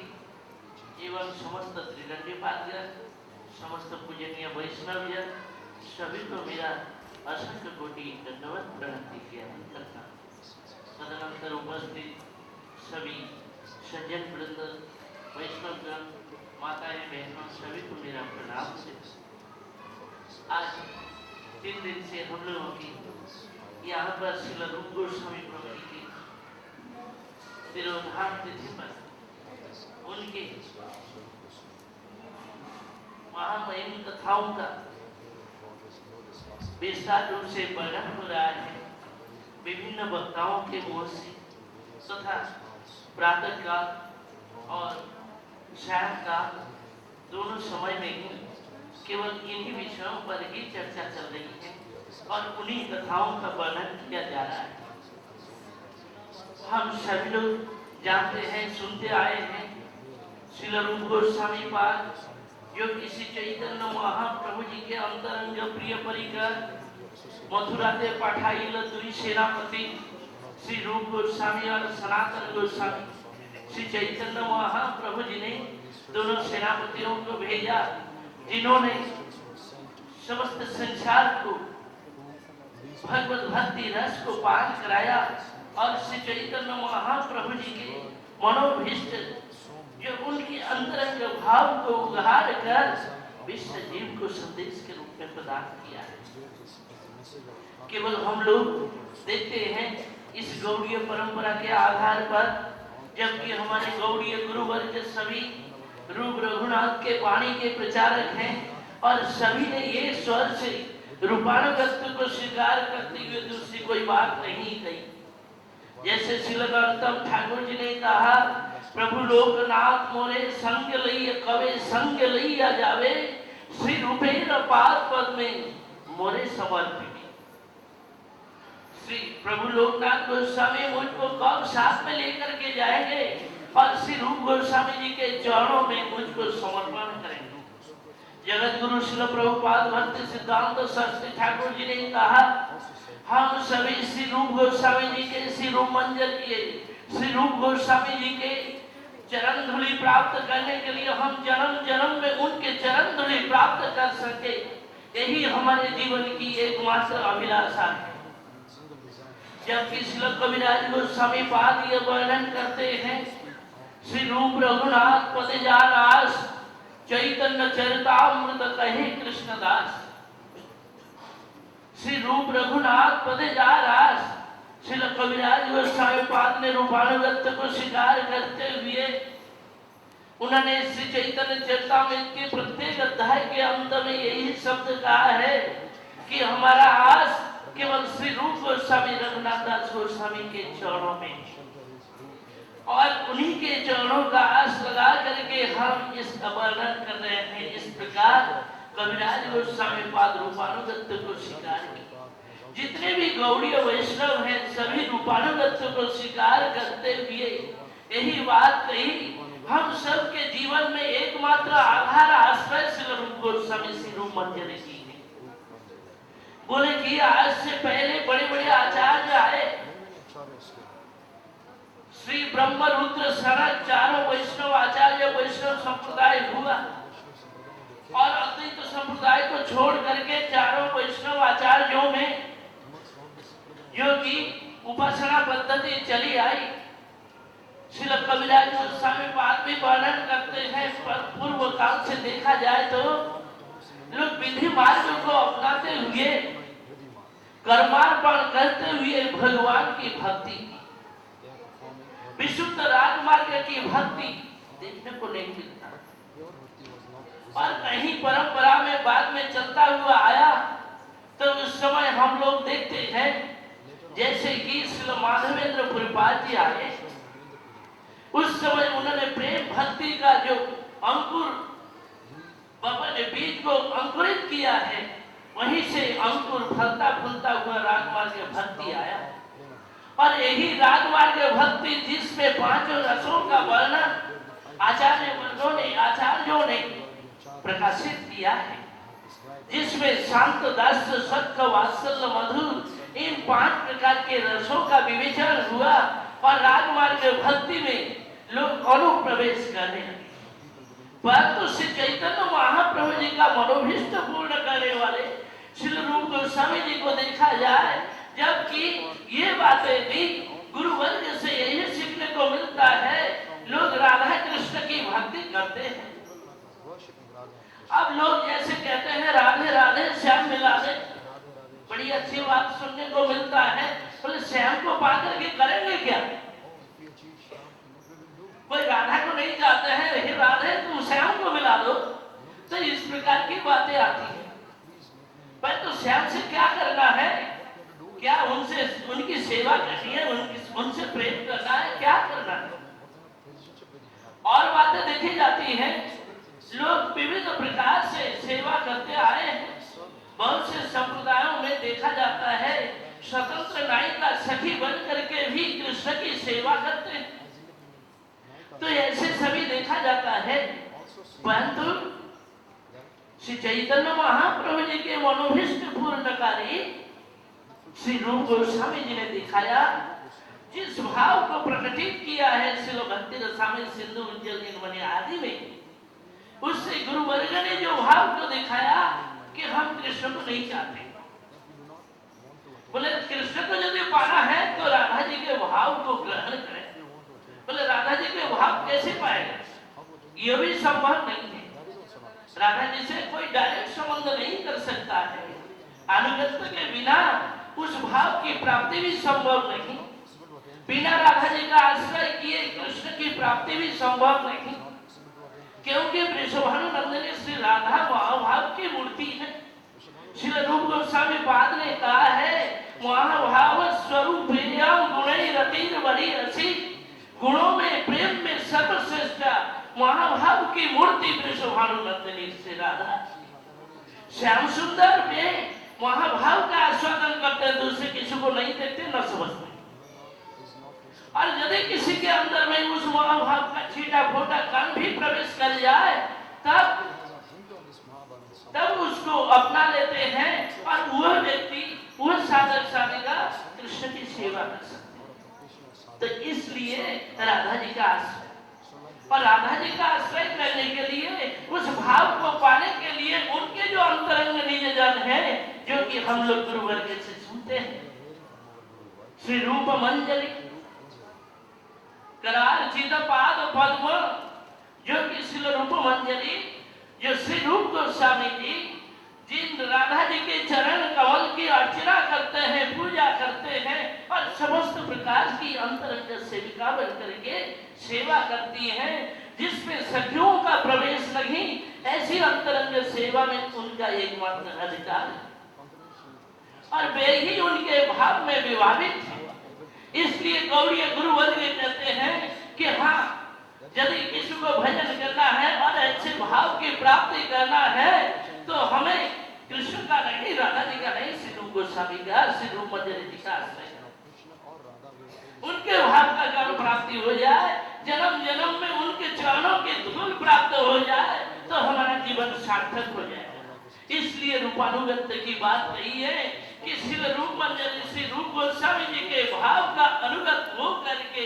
एवं समस्त त्रिदंडी पाद्य समस्त पूजनीय वैष्णवजन सभी को मेरा असंख्य कोटि दंडवत प्रणति ज्ञापन करता। तदनंतर उपस्थित सभी सज्जन वृंद वैष्णवगण माताएं बहनों सभी को मेरा प्रणाम है। आज 3 दिन से हम लोगों की यहाँ पर श्रील रूप गोस्वामी प्रभु जी की तिरोधान तिथि पर उनके महामहिम कथाओं का विस्तार रूप से वर्णन हो रहा है विभिन्न वक्ताओं के मुंह से तथा प्रातः काल और शाम काल दोनों समय में ही केवल इन्हीं विषयों पर ही चर्चा चल रही है और उन्हीं कथाओं का वर्णन किया जा रहा है। हम सभी लोग जानते हैं सुनते आए हैं श्रील रूप गोस्वामी पाद जो किसी चैतन्य महाप्रभु जी के अंतरंग प्रिय परिकर मथुरा से पठाइल दुई सेनापति श्री रूप गोस्वामी और सनातन गोस्वामी श्री चैतन्य महाप्रभु जी ने दोनों सेनापतियों को भेजा जिन्होंने समस्त संसार को भगवत भक्ति रस को पान कराया और श्री चैतन्य महाप्रभु जी के मनोभीष्ट जो उनके अंतरंग भाव को उघाड़ कर विश्व जीव को संदेश के रूप में प्रदान किया है। केवल हम लोग देखते हैं इस गौड़ीय परंपरा के आधार पर जबकि हमारे गौड़ीय गुरुवर्ग सभी रूप रघुनाथ के वाणी के प्रचारक हैं और सभी ने ये स्वर से रूपानुगत्य को स्वीकार करते हुए दूसरी कोई बात नहीं कही। जैसे श्रील गौतम ठाकुर जी ने कहा प्रभु लोकनाथ मोरे संग लइया कवे संग लइया जावे श्री रूपेर पाद पद में मोरे समर्पित। श्री प्रभु लोकनाथ गोस्वामी मुझको कब साथ में लेकर के जाएंगे और श्री रूप गोस्वामी जी के चरणों में मुझको समर्पण करेंगे। जगत गुरु श्रील प्रभुपाद भक्ति सिद्धांत सरस्वती ठाकुर जी ने कहा हम सभी श्री रूप गोस्वामी जी के श्री रूप मंजर किए श्री रूप गोस्वामी जी के चरण धूलि प्राप्त करने के लिए हम जन्म जन्म में उनके चरण धूलि प्राप्त कर सके यही हमारे जीवन की एकमात्र अभिलाषा है। जबकि श्रील कविराज गोस्वामी पाद ये वर्णन करते हैं श्री रूप रघुनाथ पदे जा रास चैतन्य चरितामृत कहे कृष्णदास। श्री रूप रघुनाथ पदे जा रास श्रील कविराज गोस्वामी पाद ने रूपानुगत्य को स्वीकार करते हुए उन्होंने श्री चैतन्य चरितामृत के प्रत्येक अध्याय के अंत में यही शब्द कहा है कि हमारा आस केवल श्री रूप गोस्वामी रघुनाथ दास गोस्वामी के चरणों में और उन्हीं के चरणों का आस लगा करके हम इसका वर्णन कर रहे हैं। इस प्रकार कविराज गोस्वामी पाद रूपानुगत्य को स्वीकार किया। जितने भी गौड़ीय वैष्णव हैं सभी रूपानुगत्य को स्वीकार करते हुए यही बात कही हम सबके जीवन में एकमात्र आधार आश्रय श्री रूप गोस्वामी श्री रूप मंजर की है। बोले कि आज से पहले बड़े बड़े आचार्य आए श्री ब्रह्म रुद्र सनत चारों वैष्णव आचार्य वैष्णव संप्रदाय हुआ और अद्वैत संप्रदाय को छोड़ करके चारों वैष्णव आचार्यों में जो कि उपासना पद्धति चली आई श्रील कविराज गोस्वामी पाद भी वर्णन करते हैं। पूर्व काल से देखा जाए तो लोग विधि मार्ग को अपनाते हुए कर्मार्पण करते हुए भगवान की भक्ति विशुद्ध राजमार्ग की भक्ति देखने को नहीं मिलता और कहीं परंपरा में बाद में चलता हुआ आया तो उस समय हम लोग देखते हैं जैसे कि श्री माधवेंद्र पुरीपाद जी आए उस समय उन्होंने प्रेम भक्ति का जो अंकुर अपने बीज को अंकुरित किया है वहीं से अंकुर फलता फूलता हुआ राजमार्ग भक्ति आया और यही राजमार्ग भक्ति जिसमें पांचों रसों का वर्णन आचार्यों ने प्रकाशित किया है जिसमें शांत दास सत्य वात्सल्य मधुर इन 5 प्रकार के रसों का विवेचन हुआ और राजमार्ग भक्ति में लोग अनुप्रवेश करने लगे। परंतु श्री चैतन्य महाप्रभु जी का मनोभीष्ट पूर्ण करने वाले श्री रूप गोस्वामी जी को देखा जाए जबकि ये बातें भी गुरु वर्ग से यही सीखने को मिलता है। लोग राधा कृष्ण की भक्ति करते हैं। अब लोग जैसे कहते हैं राधे राधे श्याम मिला दे, बड़ी अच्छी बात सुनने को मिलता है। बोले श्याम को पा करके करेंगे क्या? कोई राधा को नहीं चाहते हैं, हे राधे तुम श्याम को मिला दो, तो इस प्रकार की बातें आती है। पर तो श्याम से क्या करना है? क्या उनसे उनकी सेवा करनी है, उनसे प्रेम करना है, क्या करना है? और बातें देखी जाती हैं। लोग विविध प्रकार से सेवा करते आए हैं। बहुत से संप्रदायों में देखा जाता है स्वतंत्र नायिका सखी बन करके भी कृष्ण की सेवा करते हैं। तो ऐसे सभी देखा जाता है। परंतु श्री चैतन्य महाप्रभु जी के मनोभीष्ट पूर्णकारी श्री रूप गोस्वामी जी ने दिखाया, जिस भाव को प्रकटित किया है श्रील भक्ति रसामृत सिंधु उज्जवल नीलमणि आदि में, उससे गुरु वर्ग ने जो भाव को दिखाया कि हम कृष्ण को नहीं चाहते। बोले कृष्ण को यदि पाना है तो राधा जी के भाव को ग्रहण करें। बोले राधा जी के भाव कैसे पाएगा? यह भी संभव नहीं है। राधा जी से कोई डायरेक्ट संबंध नहीं कर सकता है। अनुगत्य के बिना उस भाव की प्राप्ति भी संभव नहीं। बिना राधा जी का आश्रय किए कृष्ण की प्राप्ति भी संभव नहीं, क्योंकि वृषभानुनंदनी श्री राधा महाभाव की मूर्ति है। श्री रूप गोस्वामी पाद ने कहा है, महाभाव स्वरूप गुणैरतिर बड़ी रसी, गुणों में प्रेम में सर्वश्रेष्ठ महाभाव की मूर्ति वृषभानुनंदनी श्री राधा। श्याम सुंदर में महाभाव का आस्वादन करते, दूसरे किसी को नहीं देखते, न समझते। और यदि किसी के अंदर में उस महाभाव का छीटा फोटा कण भी प्रवेश कर जाए, तब उसको अपना लेते हैं और वह व्यक्ति, वह साधक साधिका कृष्ण की सेवा कर सकते हैं। तो इसलिए राधा जी का आश्रय, और राधा जी का आश्रय करने के लिए, उस भाव को पाने के लिए उनके जो अंतरंग निजजन है, जो कि हम लोग गुरु वर्ग से सुनते हैं, श्री रूप मंजरी करार चिद पाद पद्म, जो कि श्री रूप मंजरी, जो श्री रूप गोस्वामी जी जिन राधा जी के चरण कमल की अर्चना करते हैं, पूजा करते हैं, और समस्त प्रकार की अंतरंग सेविका बन करके सेवा करती हैं, जिसमें सखियों का प्रवेश नहीं, ऐसी अंतरंग सेवा में उनका एकमात्र अधिकार है। और वे ही उनके भाव में विभावित है। इसलिए गौड़ीय गुरु वर्ग कहते हैं कि हाँ, यदि किसी को भजन करना है और अच्छे भाव की प्राप्ति करना है, तो हमें कृष्ण का नहीं, राधा जी का नहीं, श्री रूप गोस्वामी का, श्री रूप मंजरी जी का आश्रय, उनके भाव का ज्ञान प्राप्ति हो जाए, जन्म जन्म में उनके चरणों की धूल प्राप्त हो जाए, तो हमारा जीवन सार्थक हो जाए। इसलिए रूपानुगत्य की बात कही है कि श्री रूप मंजरी श्री रूप गोस्वामी जी के भाव का अनुगत हो करके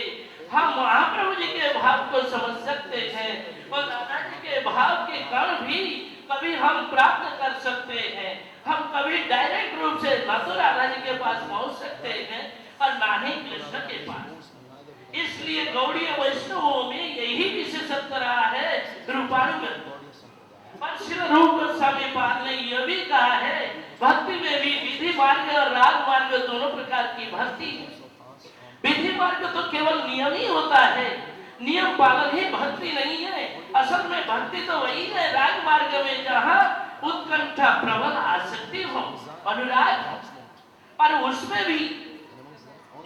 हम महाप्रभु जी के भाव को समझ सकते हैं, और राधा जी के भाव के कण भी कभी हम प्राप्त कर सकते हैं। हम कभी डायरेक्ट रूप से न तो राधा जी के पास पहुंच सकते हैं और ना ही कृष्ण के पास। इसलिए गौड़ीय वैष्णवों में यही विशेषत्व रहा है रूपानुगत्य। पर श्री रूप गोस्वामी पाद ने यह भी कहा है, भक्ति में भी विधि मार्ग और राग मार्ग दोनों प्रकार की भक्ति है। विधि मार्ग तो केवल नियम ही होता है, नियम पालन ही भक्ति नहीं है। असल में भक्ति तो वही है राग मार्ग में, जहाँ उत्कंठा प्रबल आसक्ति हो, अनुराग हो, और उसमें भी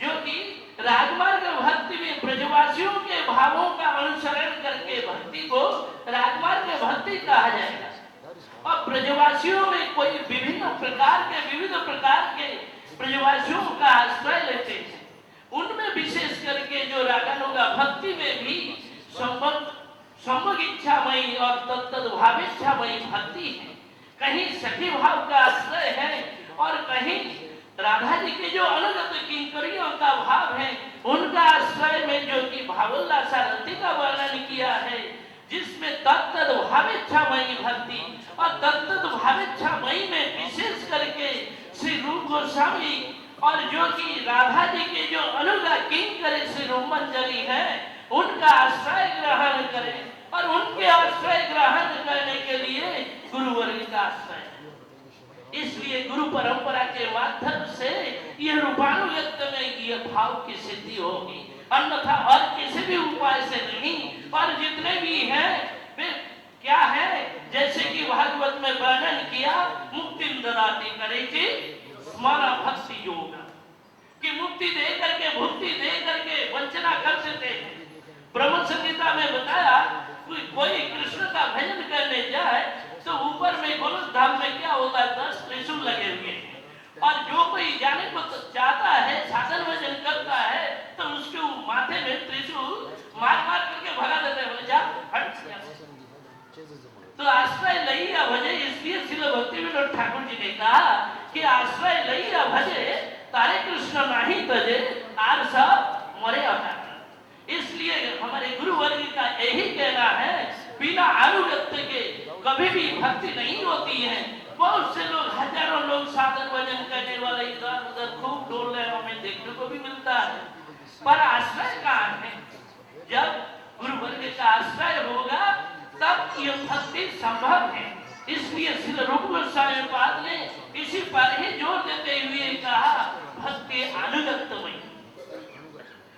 जो कि रागमार्ग भक्ति में ब्रजवासियों के भावों का अनुसरण करके भक्ति को रागमार्ग भक्ति कहा जाएगा। और ब्रजवासियों में कोई विभिन्न प्रकार के ब्रजवासियों का आश्रय लेते हैं, उनमें विशेष करके जो रागानुगा भक्ति में भी संभोग इच्छामयी और तत्त भावेच्छामयी भक्ति है। कहीं सखी भाव का आश्रय है और कहीं राधा जी के जो अनुगत किंकरियों का भाव है, उनका आश्रय में जो कि भावोल्लासा रति का वर्णन किया है, जिसमें तत्त भावेच्छामयी भक्ति और तत्त भावेच्छामयी में विशेष करके श्री रूप गोस्वामी और जो कि राधा जी के जो अनुगा किंकर श्री रूप मंजरी है, उनका आश्रय ग्रहण करें और उनके आश्रय ग्रहण करने के लिए गुरुवर्ग का आश्रय। इसलिए गुरु परंपरा के माध्यम से यह रूपानुगत में यह भाव की सिद्धि होगी, अन्यथा और किसी भी उपाय से नहीं। और जितने भी हैं वे क्या है, जैसे कि भागवत में वर्णन किया, मुक्ति ददाति करेगी स्मरण भक्ति योग, कि मुक्ति दे करके भुक्ति दे करके वंचना कर देते हैं। ब्रह्म संहिता में बताया कोई कृष्ण का भजन करने जाए तो ऊपर में गोलक धाम में क्या होता है, 10 त्रिशूल लगे हुए हैं, और जो कोई जाने को चाहता है, साधन भजन करता है, तो उसके माथे में त्रिशूल मार मार करके भगा देते हैं, बोले जा हट। तो आश्रय लइया भजे, इसलिए श्रील भक्ति विनोद ठाकुर जी ने कहा कि आश्रय लइया भजे तारे कृष्ण नहीं तजे आर सब मरे अवतार। इसलिए हमारे गुरु वर्ग का यही कहना है, बिना अनुगत्य के कभी भी भक्ति नहीं होती है। बहुत से लोग, हजारों लोग साधन भजन करने वाले इधर उधर खूब डोल रहे हमें देखने को भी मिलता है, पर आश्रय कहाँ है? जब गुरु वर्ग का आश्रय होगा तब यह भक्ति संभव है। इसलिए श्री रूप गोस्वामी पाद ने इसी पर ही जोर देते हुए कहा, भक्ति अनुगत्यमय।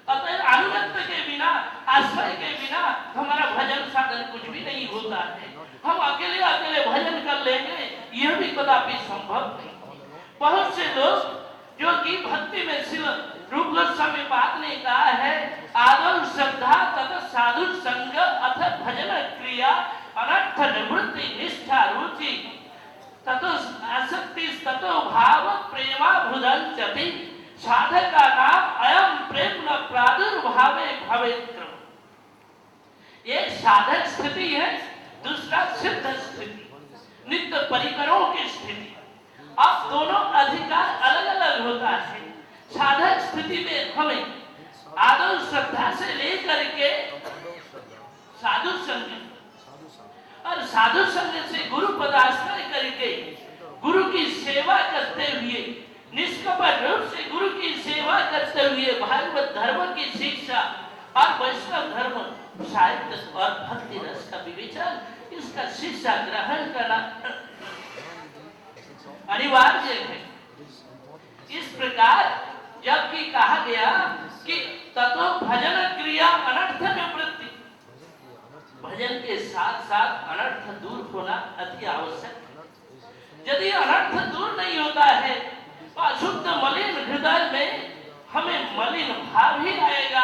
अतः अनुगत्य के बिना, आश्रय के बिना हमारा भजन साधन कुछ भी नहीं होता है। हम अकेले अकेले भजन कर लेंगे, यह भी कदापि संभव नहीं। बहुत से लोग जो कि भक्ति में श्री रूप गोस्वामी पाद ने कहा है, आदर श्रद्धा तथा साधु संग अथ भजन क्रिया अनर्थ निवृत्ति निष्ठा रुचि ततो आसक्ति ततो भाव प्रेमा भुजन चति साधक का नाम अयम प्रेम न प्रादुर्भावे भवेत्रम। एक साधक स्थिति है, दूसरा सिद्ध स्थिति, नित्य परिकरों की स्थिति। अब दोनों अधिकार अलग अलग होता है। साधक स्थिति में हमें आदर श्रद्धा से लेकर के साधु संग, और साधु संग से गुरु पदाश्रय करके गुरु की सेवा करते हुए, निष्कपट रूप से गुरु की सेवा करते हुए भागवत धर्म की शिक्षा और वैष्णव धर्म साहित्य और भक्ति रस का विवेचन, इसका शिक्षा ग्रहण करना अनिवार्य है। इस प्रकार जबकि कहा गया कि ततो भजन क्रिया अनर्थ निवृत्ति, भजन के साथ साथ अनर्थ दूर होना अति आवश्यक है। यदि अनर्थ दूर नहीं होता है तो अशुद्ध मलिन हृदय में हमें मलिन भाव ही आएगा,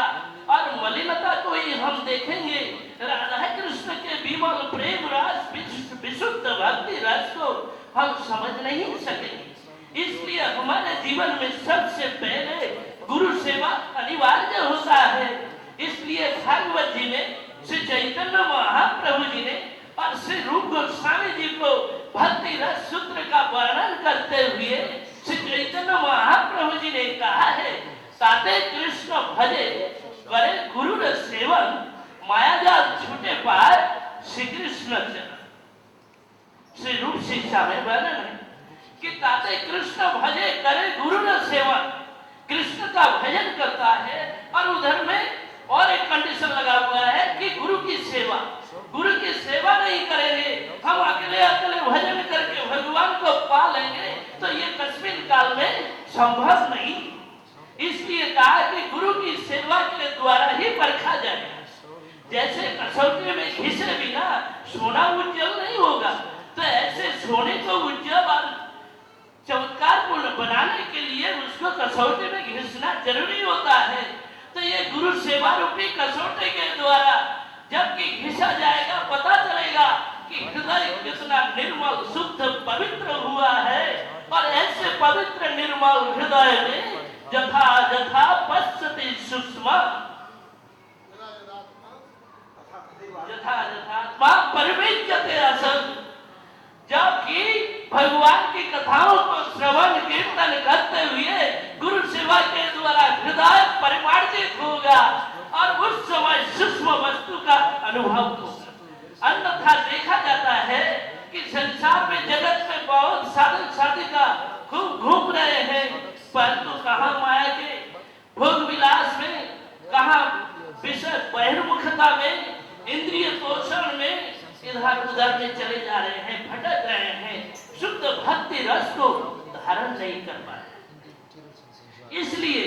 और मलिनता को ही हम देखेंगे। राधा कृष्ण के विमल प्रेम रस, विशुद्ध भक्ति रस को हम समझ नहीं सकेंगे। इसलिए हमारे जीवन में सबसे पहले गुरु सेवा अनिवार्य होता है। इसलिए भागवत जी ने, श्री चैतन्य महाप्रभु जी ने और श्री रूप गोस्वामी जी को भक्ति रस सूत्र का वर्णन करते हुए श्री चैतन्य महाप्रभु जी ने कहा है, ताते कृष्ण भजे करे गुरु सेवन, मायाजाल छूटे पाए श्री कृष्ण चरण। श्री रूप शिक्षा में वर्णन है कि ताते कृष्ण भजे करे गुरु सेवन, कृष्ण का भजन करता है, और उधर में और एक कंडीशन लगा हुआ है कि गुरु की सेवा। गुरु की सेवा नहीं करेंगे, हम अकेले अकेले भजन करके भगवान को पा लेंगे, तो ये कस्मिन काल में संभव नहीं। इसलिए कहा कि गुरु की सेवा के द्वारा ही परखा जाए। जैसे कसौटी में घिसे बिना सोना उज्जवल नहीं होगा, तो ऐसे सोने को उज्जवल और चमत्कारपूर्ण बनाने के लिए उसको कसौटी में घिसना जरूरी होता है। तो ये गुरु सेवा रूपी कसौटी के द्वारा जबकि घिसा जाएगा, पता चलेगा कि हृदय कितना निर्मल शुद्ध पवित्र हुआ है। और ऐसे पवित्र निर्मल हृदय में जथा जथा पश्यति सूक्ष्म यथा यथात्मा परिवेज्यते असन, जबकि भगवान की कथाओं को श्रवण कीर्तन करते हुए गुरु सेवा के द्वारा हृदय परिमार्जित होगा और उस समय सूक्ष्म वस्तु का अनुभव होगा। अन्यथा देखा जाता है कि संसार में, जगत में बहुत साधक साधिका खूब घूम रहे हैं, परंतु कहाँ माया के भोग विलास में, कहाँ विषय बहिर्मुखता में, इंद्रिय पोषण में इधर उधर में चले जा रहे हैं, भटक रहे हैं। शुद्ध भक्ति रस को धारण नहीं कर पाए। इसलिए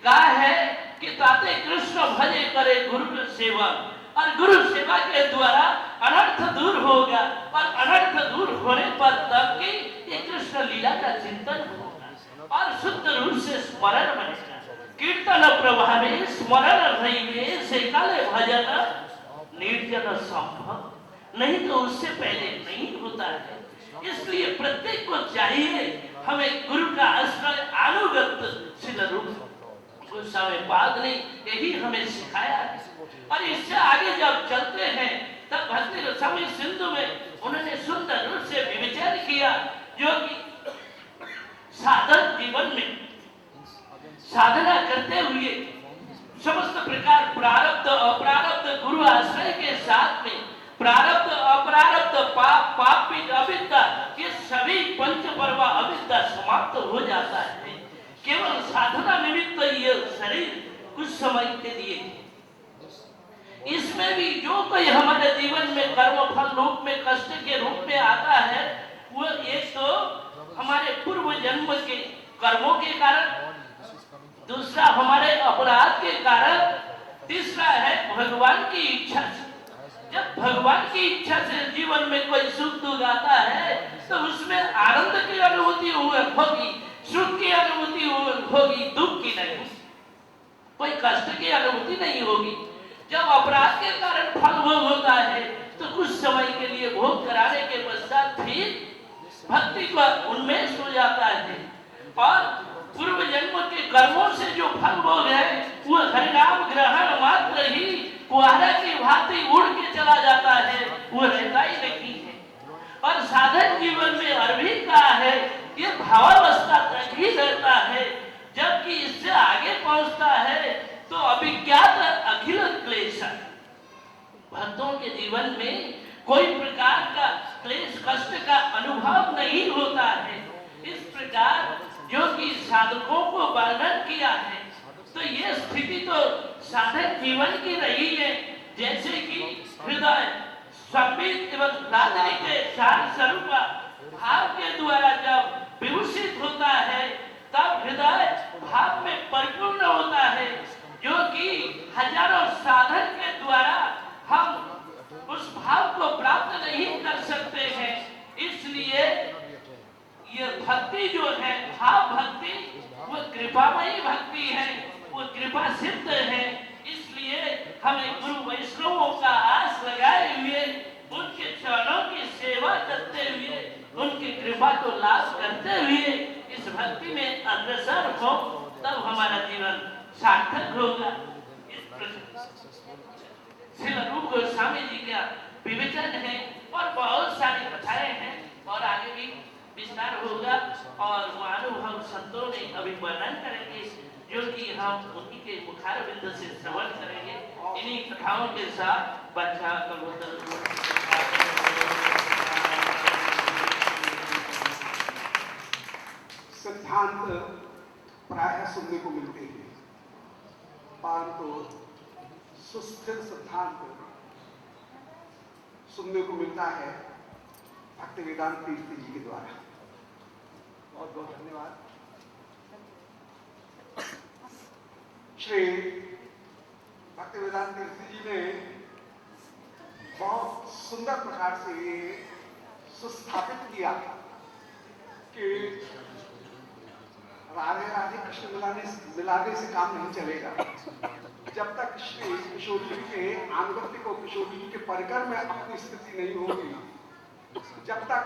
कहा है कि ताते कृष्ण भजे करे गुरु सेवा, और गुरु सेवा के द्वारा अनर्थ दूर होगा, और अनर्थ दूर होने पर तब की ये कृष्ण लीला का चिंतन होगा और शुद्ध रूप से स्मरण बनेगा। कीर्तन प्रभावे स्मरण रहिवे से काले भजन निर्जन संभव, नहीं तो उससे पहले नहीं होता है। इसलिए प्रत्येक को चाहिए हमें गुरु का आश्रय अनुगत श्रील रूप गोस्वामी पाद ने यही हमें सिखाया है। और इससे आगे जब चलते हैं तब भक्ति रसामृत सिंधु में उन्होंने सुंदर रूप से विचार किया, जो कि साधक जीवन में साधना करते हुए समस्त प्रकार प्रारब्ध अप्रारब्ध गुरु आश्रय के साथ में प्रारब्ध अप्रारब्ध पाप पापी अविद्या, ये सभी पंच पर्व अविद्या समाप्त हो जाता है। केवल साधना निमित्त ये शरीर कुछ समय के लिए, इसमें भी जो कोई हमारे जीवन में कर्म फल रूप में कष्ट के रूप में आता है, वो एक तो हमारे पूर्व जन्म के कर्मों के कारण, दूसरा हमारे अपराध के कारण, तीसरा है भगवान की इच्छा से। जब भगवान की इच्छा से जीवन में कोई सुख दुख आता है तो उसमें आनंद की अनुभूति होगी, सुख की अनुभूति होगी, दुख की नहीं, कोई कष्ट की अनुभूति नहीं होगी। जब अपराध के कारण फल भोग होता है तो कुछ समय के लिए भोग कराने के पश्चात फिर भक्ति का उन्मेष हो जाता है, और पूर्व जन्म के कर्मों से जो फल भोग है वो हरिनाम ग्रहण मात्र ही कुआरा की भांति उड़ के चला जाता है, वो रहता ही नहीं है। और साधक जीवन में अरभी का है ये भावावस्था तक ही रहता है, जबकि इससे आगे पहुंचता है तो अभिज्ञात अखिल क्लेश। भक्तों के जीवन में कोई प्रकार का क्लेश कष्ट का अनुभव नहीं होता है। इस प्रकार जो कि साधकों को वर्णन किया है, तो ये स्थिति तो साधक जीवन की रही है। जैसे कि हृदय संबित एवं रात्रि के सार स्वरूप भाव के द्वारा जब विभूषित होता है तब हृदय भाव में परिपूर्ण होता है, जो कि हजारों साधन के द्वारा हम उस भाव को प्राप्त नहीं कर सकते हैं। इसलिए ये भक्ति जो है भाव भक्ति, वो कृपामयी भक्ति है, वो कृपा सिद्ध है। इसलिए हमें गुरु वैष्णवों का आस लगाए हुए उनके चरणों की सेवा करते हुए उनकी कृपा को लाभ करते हुए इस भक्ति में अग्रसर हो, तब हमारा जीवन सार्थक होगा। श्रील रूप गोस्वामी जी का विवेचन है और बहुत सारी कथाएं हैं और आगे भी विस्तार होगा, और महानुभव संतों ने अभी वर्णन करेंगे, जो कि हम उन्हीं के मुखार बिंदु से श्रवण करेंगे। इन्हीं कथाओं के साथ बच्चा सिद्धांत प्रायः सुनने को मिलते हैं, परंतु सुस्थिर सिद्धांत सुनने को मिलता है भक्तिवेदांत तीर्थ जी के द्वारा। बहुत बहुत धन्यवाद। श्री भक्तिवेदांत तीर्थ जी ने बहुत सुंदर प्रकार से ये सुस्थापित किया कि राधे राधे कृष्ण मिलाने से काम नहीं चलेगा। जब तक श्री किशोर जी के आनुगत्य को किशोर जी के परिकर में अपनी स्थिति नहीं होगी, जब तक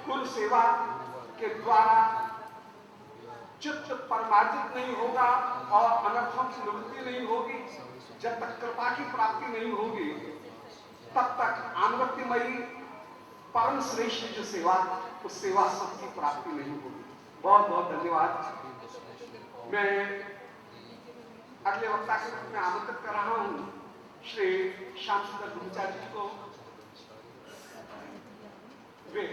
गुरु सेवा के द्वारा चित्त परमार्जित नहीं होगा और अनर्थों की निवृत्ति नहीं होगी, जब तक कृपा की प्राप्ति नहीं होगी, तब तक आनुगत्यमयी परम श्रेष्ठ जो सेवा, उस सेवा सब की प्राप्ति नहीं होगी। बहुत बहुत धन्यवाद। मैं अगले वक्ता के रूप में आमंत्रित कर रहा हूं श्री श्याम सुंदर गुरुचार्य जी को। वे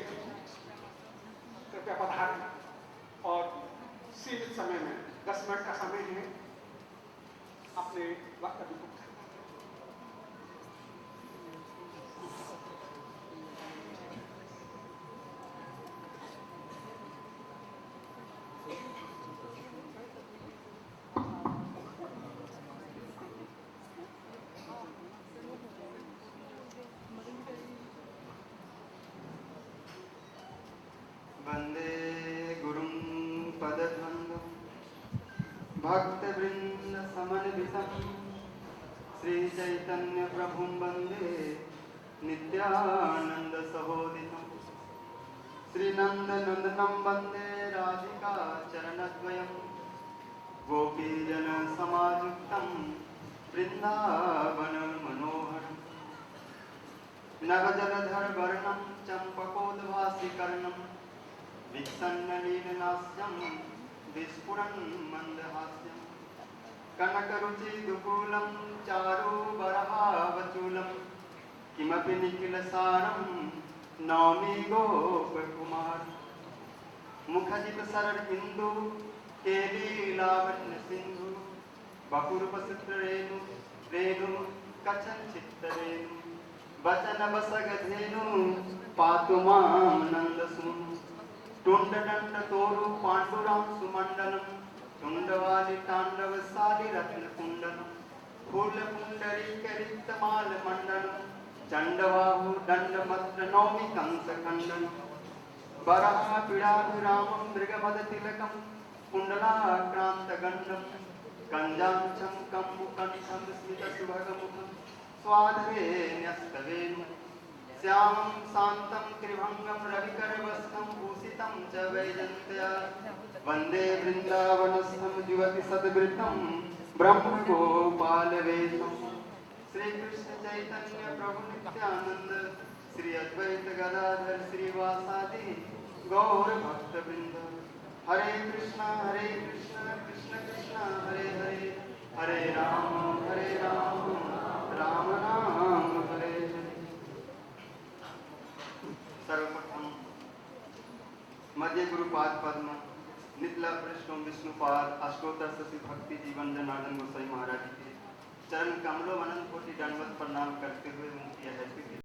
कृपया पधारें और सीमित समय में 10 मिनट का समय है, अपने वक्तव्य को भक्तवृंद समन्वितं श्री चैतन्य प्रभुं वंदे नित्यानंद सहोदितं श्रीनंदनंदनं वंदे राधिका चरणद्वयं गोपीजन समायुक्तं वृंदावन मनोहरम् नवजलधर वर्णं चंपकोद्भासिकर्णं वित्सन्नलीलनास्यं विस्फुरन् मन्दहास्यं कनकरुचिदुकूलं चारुबरहावचूलं किमपि निखिलसारं नौमि गोपकुमार मुखजित सरल इंदु केलीलावण्य सिंधु बकुरूपसूत्र रेणु रेणु कचन चित्तरेणु वचन बसगधेनु पातु मां नंदसूनु टुंडदंड तोरु पांडुरां सुमंडलम टुंडवाली तांडवसाली रत्न कुंडलम फूल पुंडरी करितमाल मंडलम चंडवाहु दंडमत्र नौमि कंस खंडन वराह पीड़ाभिरामं मृगमद तिलकम कुंडलाक्रांत गंडम कंजांचम कंबुकंठम स्मित सुभगमुखम स्वाधरे न्यस्तवेनु श्यामं शांतं त्रिभंगं रविकरवस्त्रं भूषितं च वैजयन्त्या वन्दे वृन्दावनस्थं युवति सद्वृतं ब्रह्मगोपालवेशं श्रीकृष्ण चैतन्य प्रभु नित्यानंद श्री अद्वैत गदाधर श्रीवासादि गौर भक्तवृंद हरे कृष्ण कृष्ण कृष्ण हरे हरे हरे राम राम राम हरे हरे। सर्वप्रथम मध्य गुरुपाद पद्म नितला पृष्ठों विष्णुपाद अष्टोत्तर शशि भक्ति जीवन जनार्दन गोसाई महाराज के चरण कमलों अनंत कोटि दंडवत प्रणाम करते हुए उनकी